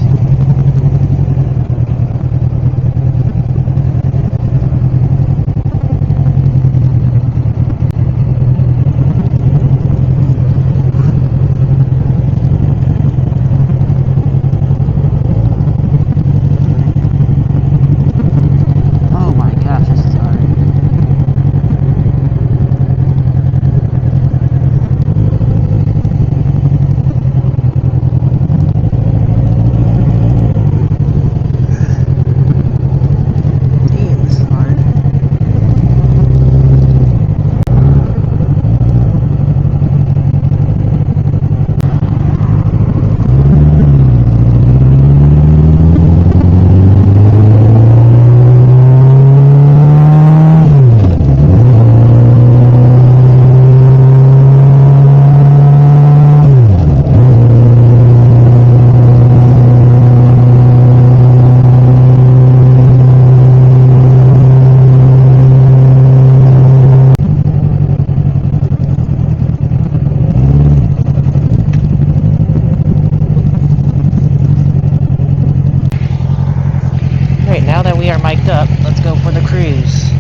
Now that we are mic'd up, let's go for the cruise.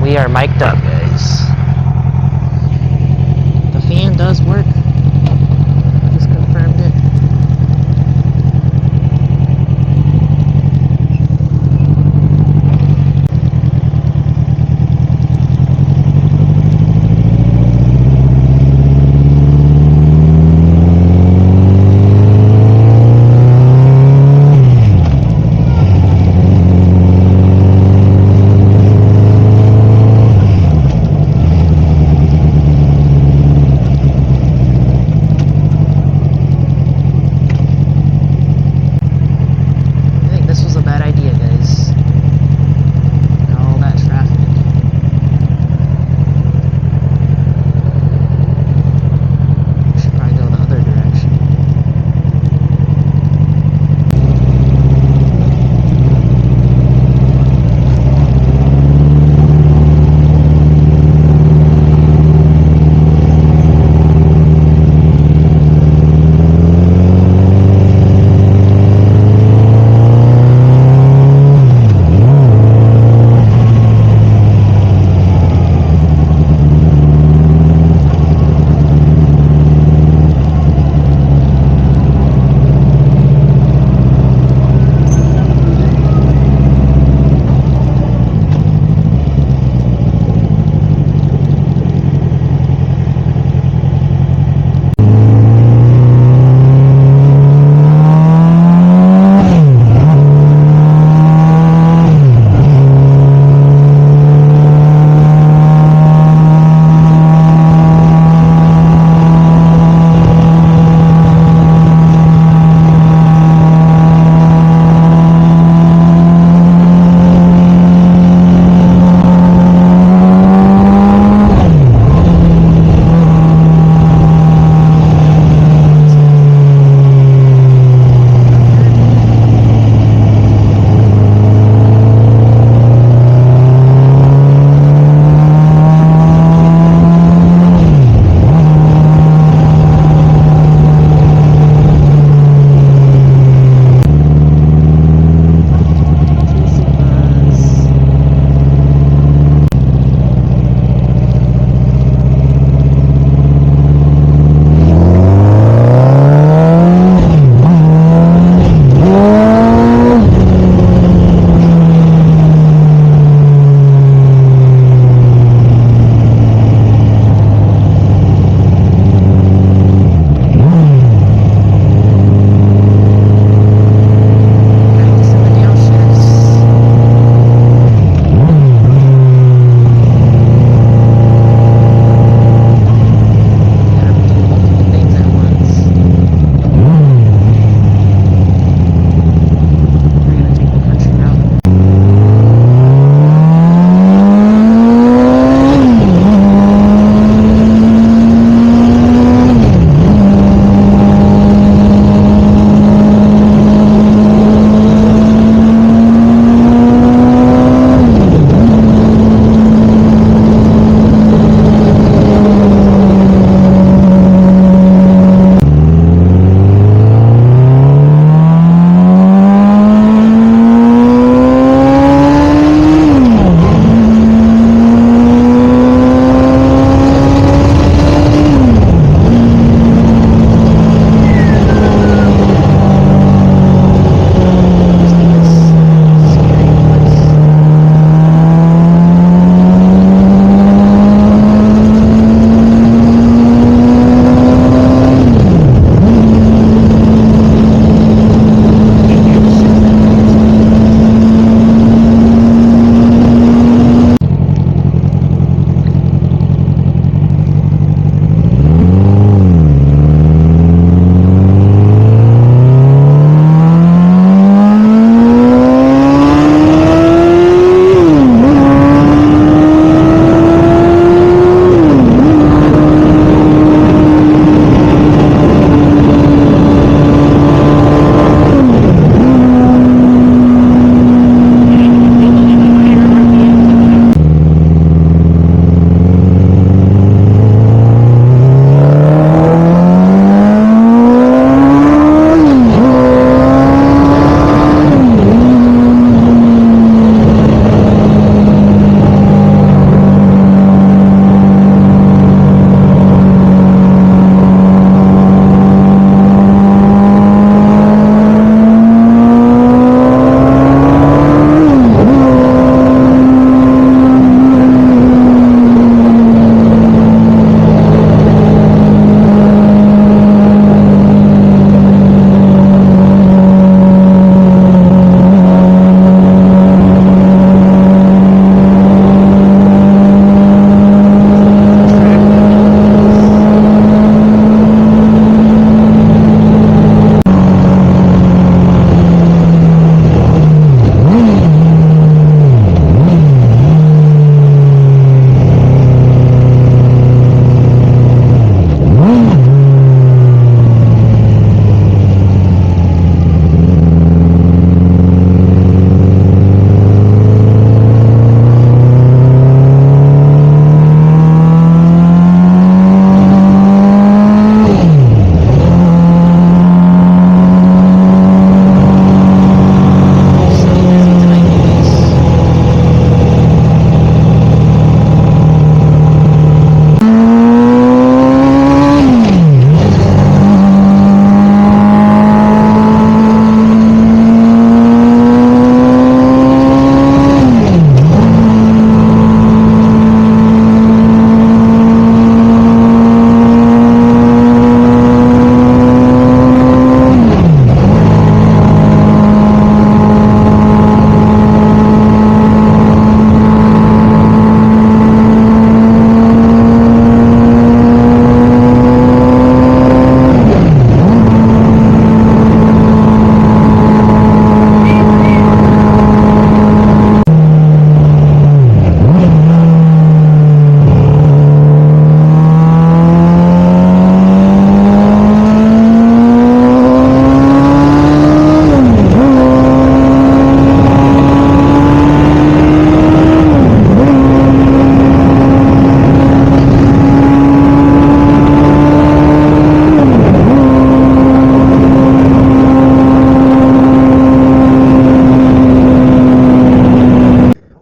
We are mic'd up, guys. The fan does work. Just confirmed it.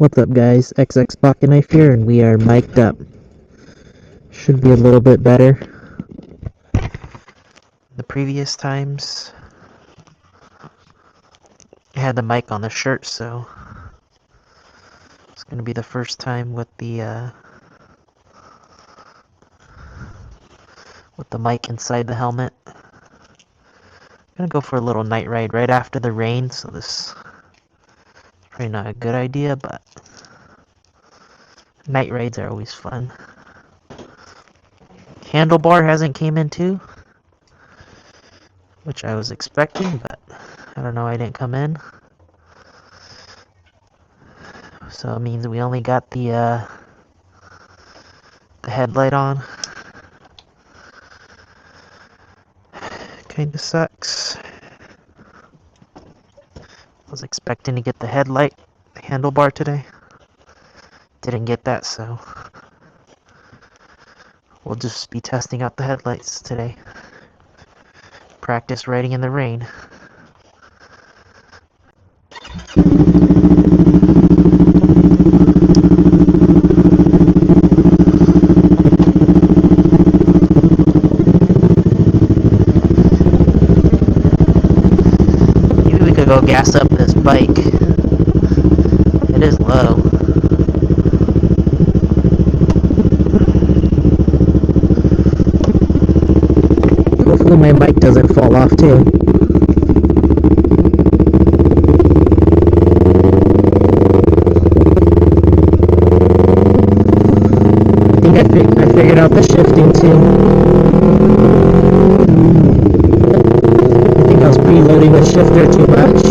What's up, guys? XX Pocket Knife here, and we are mic'd up. Should be a little bit better. The previous times, I had the mic on the shirt, so it's gonna be the first time with the mic inside the helmet. I'm gonna go for a little night ride right after the rain, so this is probably not a good idea, but night rides are always fun. Handlebar hasn't came in too, which I was expecting, but I don't know, I didn't come in. So it means we only got the headlight on. Kinda sucks. I was expecting to get the headlight, the handlebar today. Didn't get that, so we'll just be testing out the headlights today. Practice riding in the rain. Maybe we could go gas up this bike. It is low. Hopefully my bike doesn't fall off too. I figured out the shifting too. I think I was preloading the shifter too much.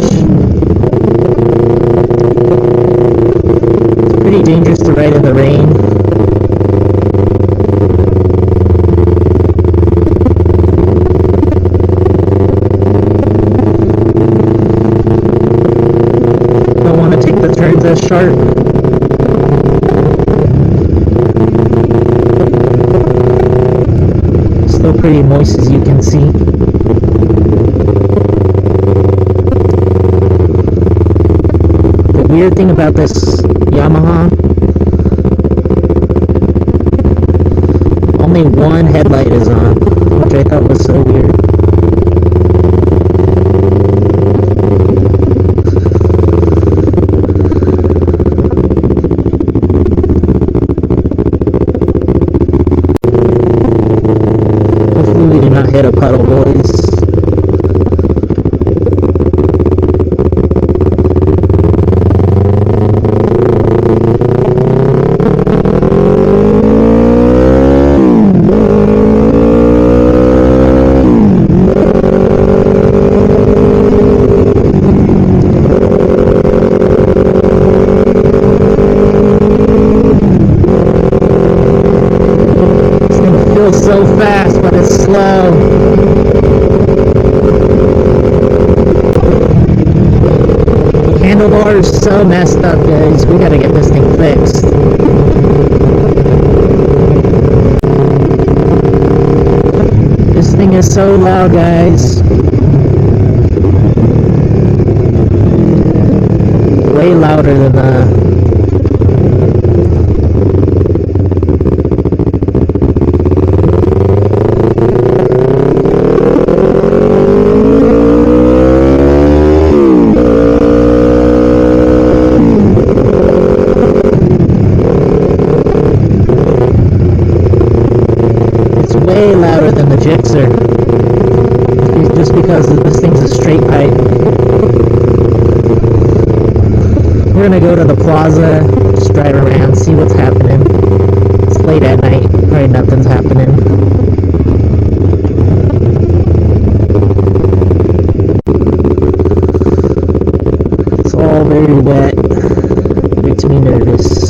It's pretty dangerous to ride in the rain. Don't want to take the turns as sharp. Still pretty moist, as you can see. The weird thing about this Yamaha, only one headlight is on, which I thought was so weird. Hopefully we do not hit a puddle, boys. So fast, but it's slow. Handlebar is so messed up, guys. We gotta get this thing fixed. This thing is so loud, guys. Way louder than the way louder than the Gixxer, just because this thing's a straight pipe. We're gonna go to the plaza, just drive around, see what's happening. It's late at night, probably nothing's happening. It's all very wet, makes me nervous.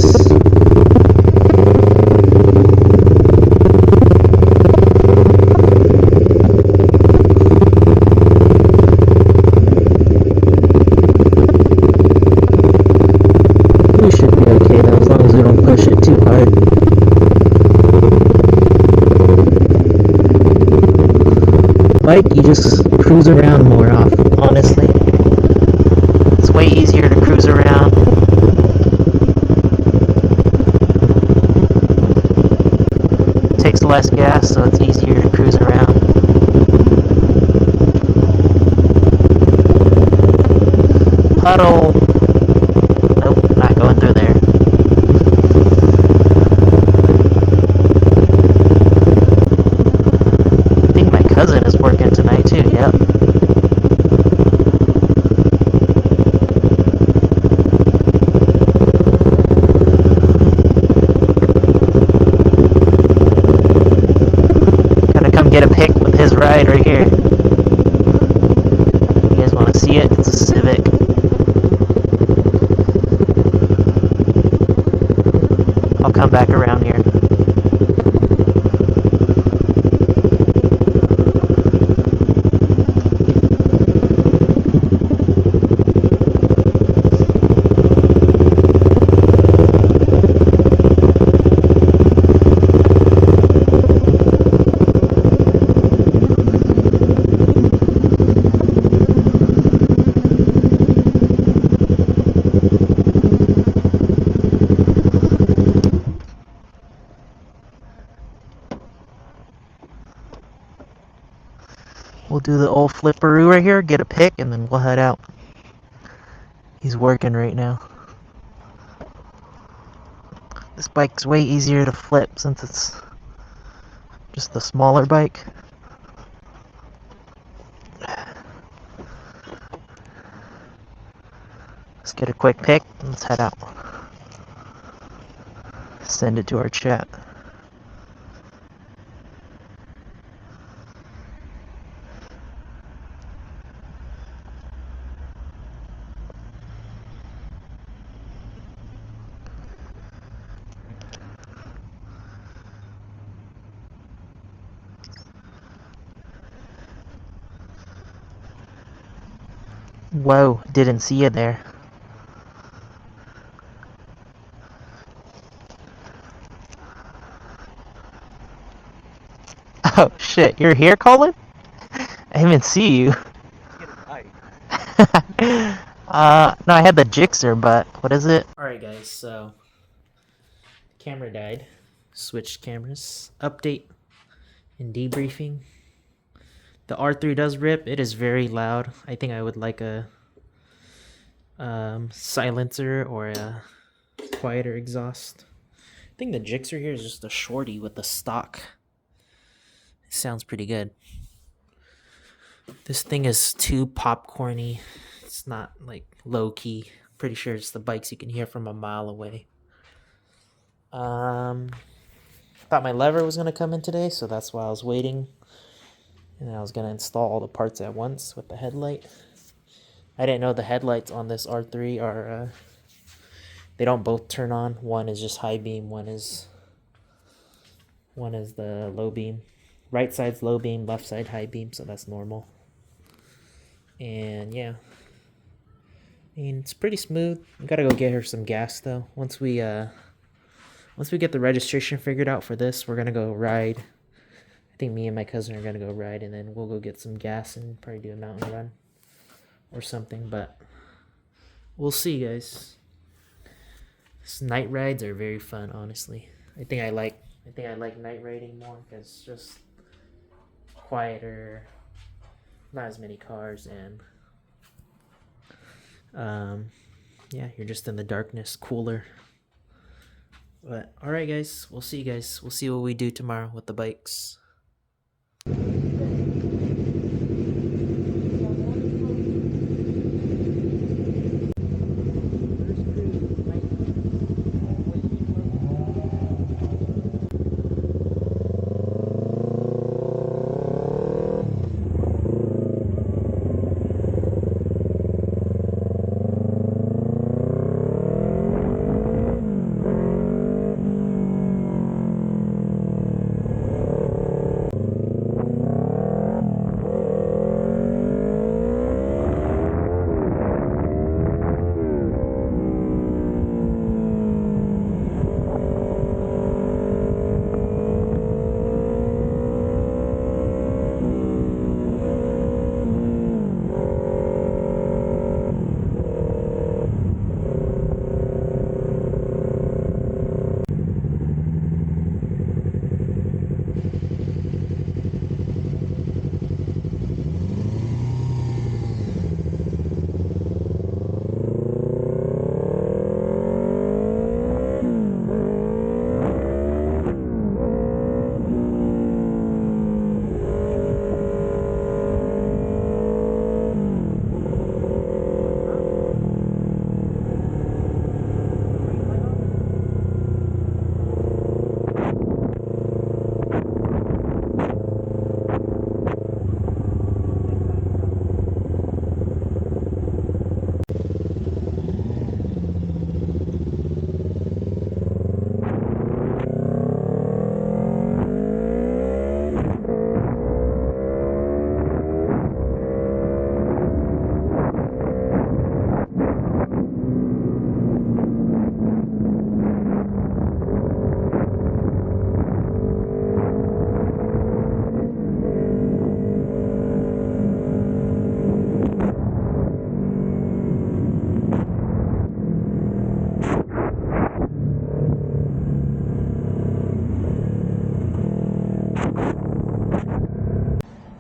Bike, you just cruise around more honestly. It's way easier to cruise around. less gas, so it's easier to cruise around. Puddle! Nope, not going through there. I think my cousin is working tonight too, yep. Gonna come get a pic with his ride right here. You guys wanna see it? It's a Civic. I'll come back around here. We'll do the old flipperoo right here, get a pic, and then we'll head out. He's working right now. This bike's way easier to flip since it's just the smaller bike. Let's get a quick pic and let's head out. Send it to our chat. Whoa, didn't see you there. Oh shit, you're here, Colin? I didn't even see you. No, I had the Gixxer, but what is it? Alright guys, so camera died. Switched cameras. Update and debriefing. The R3 does rip. It is very loud. I think I would like a silencer or a quieter exhaust. I think the Gixxer here is just a shorty with the stock. It sounds pretty good. This thing is too popcorny. It's not like low key. Pretty sure it's the bikes you can hear from a mile away. Thought my lever was gonna come in today, so that's why I was waiting. And I was gonna install all the parts at once with the headlight. I didn't know the headlights on this R3 are they don't both turn on. One is just high beam, one is the low beam. Right side's low beam, left side high beam, so that's normal. And yeah. I mean, it's pretty smooth. We gotta go get her some gas though. Once we get the registration figured out for this, we're gonna go ride. I think me and my cousin are gonna go ride, and then we'll go get some gas and probably do a mountain run or something. But we'll see, guys. These night rides are very fun, honestly. I think I like night riding more because it's just quieter, not as many cars, and yeah, you're just in the darkness, cooler. But alright guys, we'll see you guys. We'll see what we do tomorrow with the bikes.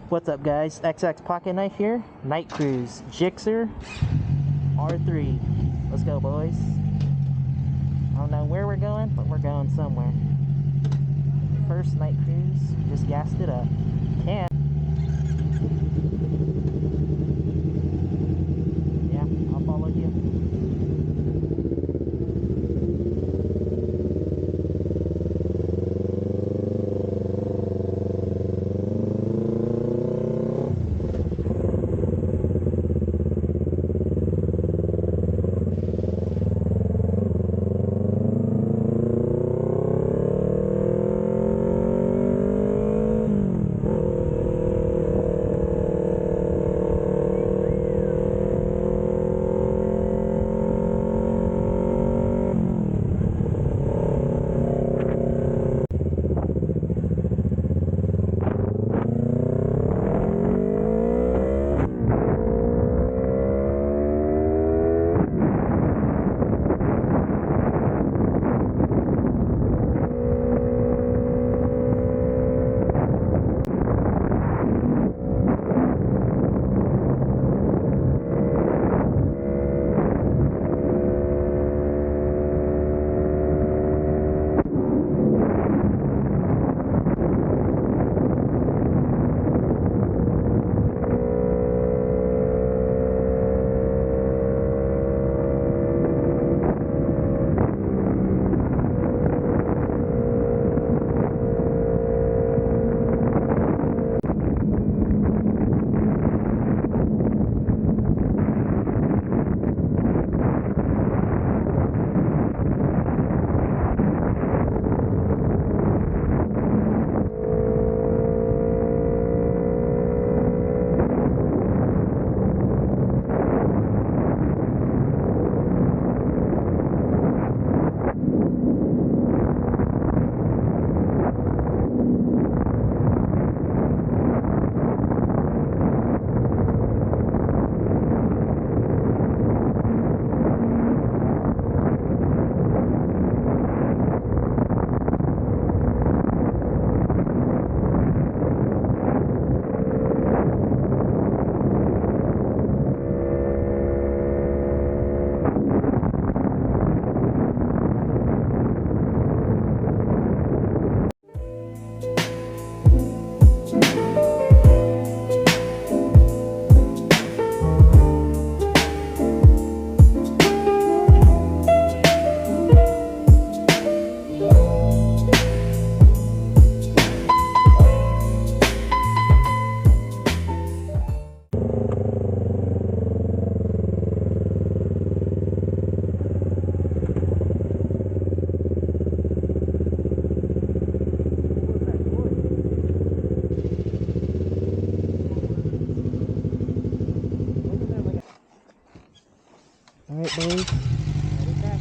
What's up, guys? XX Pocket Knife here. Night Cruise. Gixxer R3. Let's go, boys. I don't know where we're going, but we're going somewhere. First night cruise. Just gassed it up. Cam. Yeah, I'll follow you. Alright, boys. Headed back.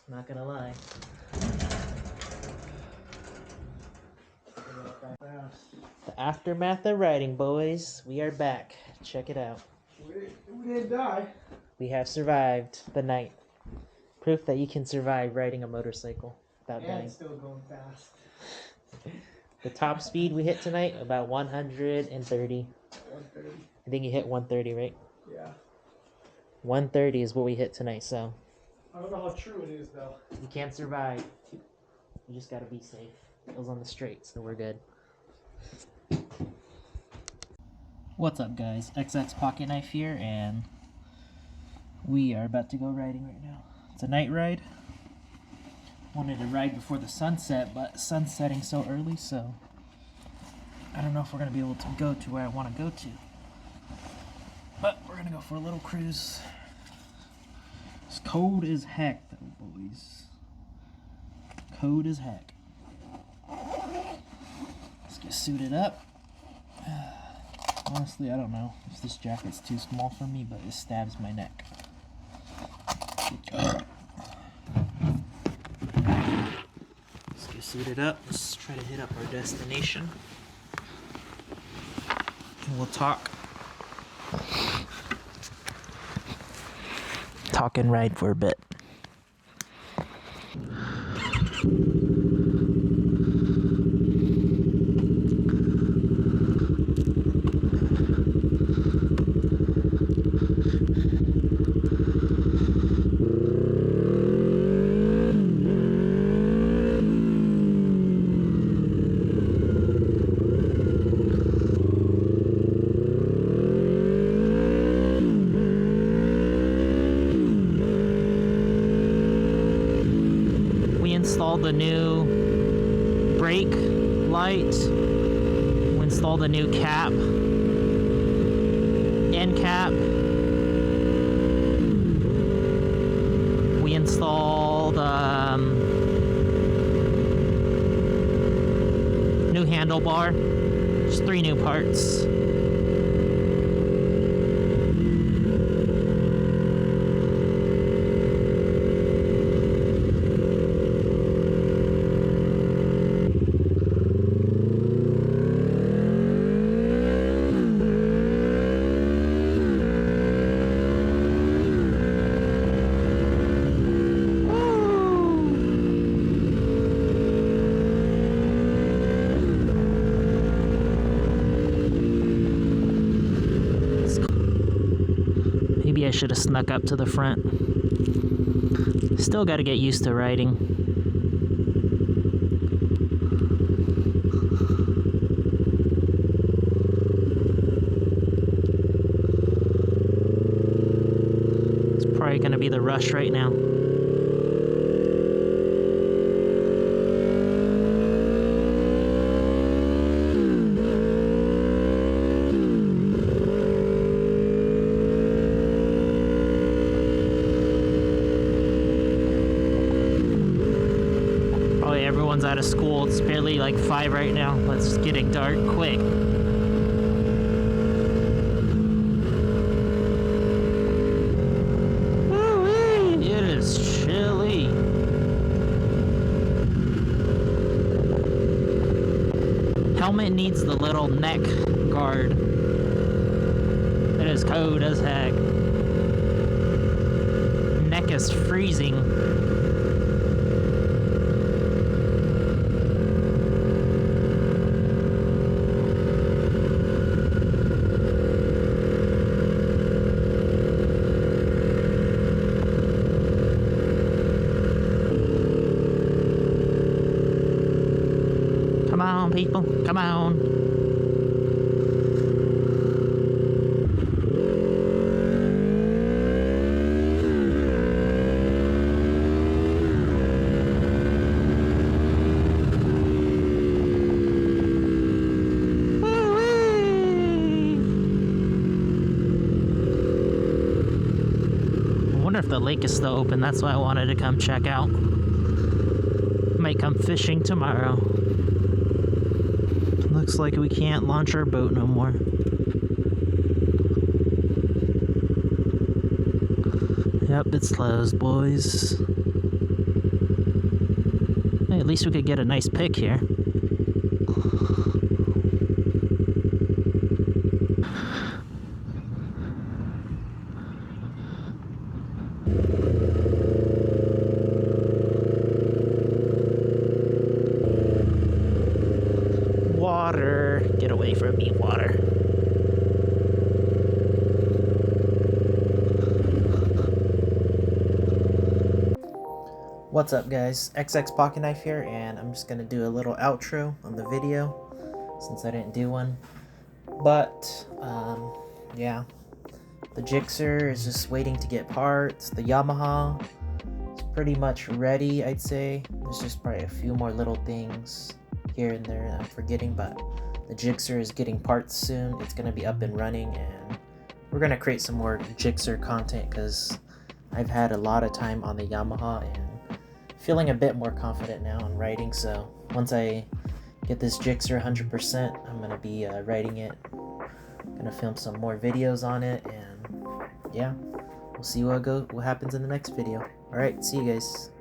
Not gonna lie. The aftermath of riding, boys. We are back. Check it out. We didn't die. We have survived the night. Proof that you can survive riding a motorcycle without dying. And still going fast. The top speed we hit tonight, about 130. 130. I think you hit 130, right? Yeah. 130 is what we hit tonight, so I don't know how true it is though. you can't survive. You just gotta be safe. It was on the straight, so we're good. What's up, guys? XX Pocket Knife here, and we are about to go riding right now. It's a night ride. Wanted to ride before the sunset, but sun's setting so early, so I don't know if we're gonna be able to go to where I want to go to. But we're gonna go for a little cruise. It's cold as heck, though, boys. Cold as heck. Let's get suited up. Honestly, I don't know if this jacket's too small for me, but it stabs my neck. Let's get suited up. Let's try to hit up our destination. And we'll talk and ride for a bit. The new brake light. We installed the new cap, end cap. We installed new handlebar. Just 3 new parts. Maybe I should have snuck up to the front. Still got to get used to riding. It's probably going to be the rush right now. Everyone's out of school. It's barely like 5 right now. Let's get it dark quick. Woo-wee! It is chilly. Helmet needs the little neck guard. It is cold as heck. Neck is freezing. Come on, people, come on. I wonder if the lake is still open. That's why I wanted to come check out. Might come fishing tomorrow. Looks like we can't launch our boat no more. Yep, it's closed, boys. at least we could get a nice pick here. Water. Get away from me, water. What's up, guys? XX Pocket Knife here, and I'm just gonna do a little outro on the video since I didn't do one. But yeah, the Gixxer is just waiting to get parts. The Yamaha is pretty much ready, I'd say. There's just probably a few more little things here and there that I'm forgetting, but the Gixxer is getting parts soon. It's gonna be up and running, and we're gonna create some more Gixxer content because I've had a lot of time on the Yamaha and feeling a bit more confident now on writing. So once I get this Gixxer 100%, I'm gonna be writing it. Gonna film some more videos on it, and yeah, we'll see what happens in the next video. All right, see you guys.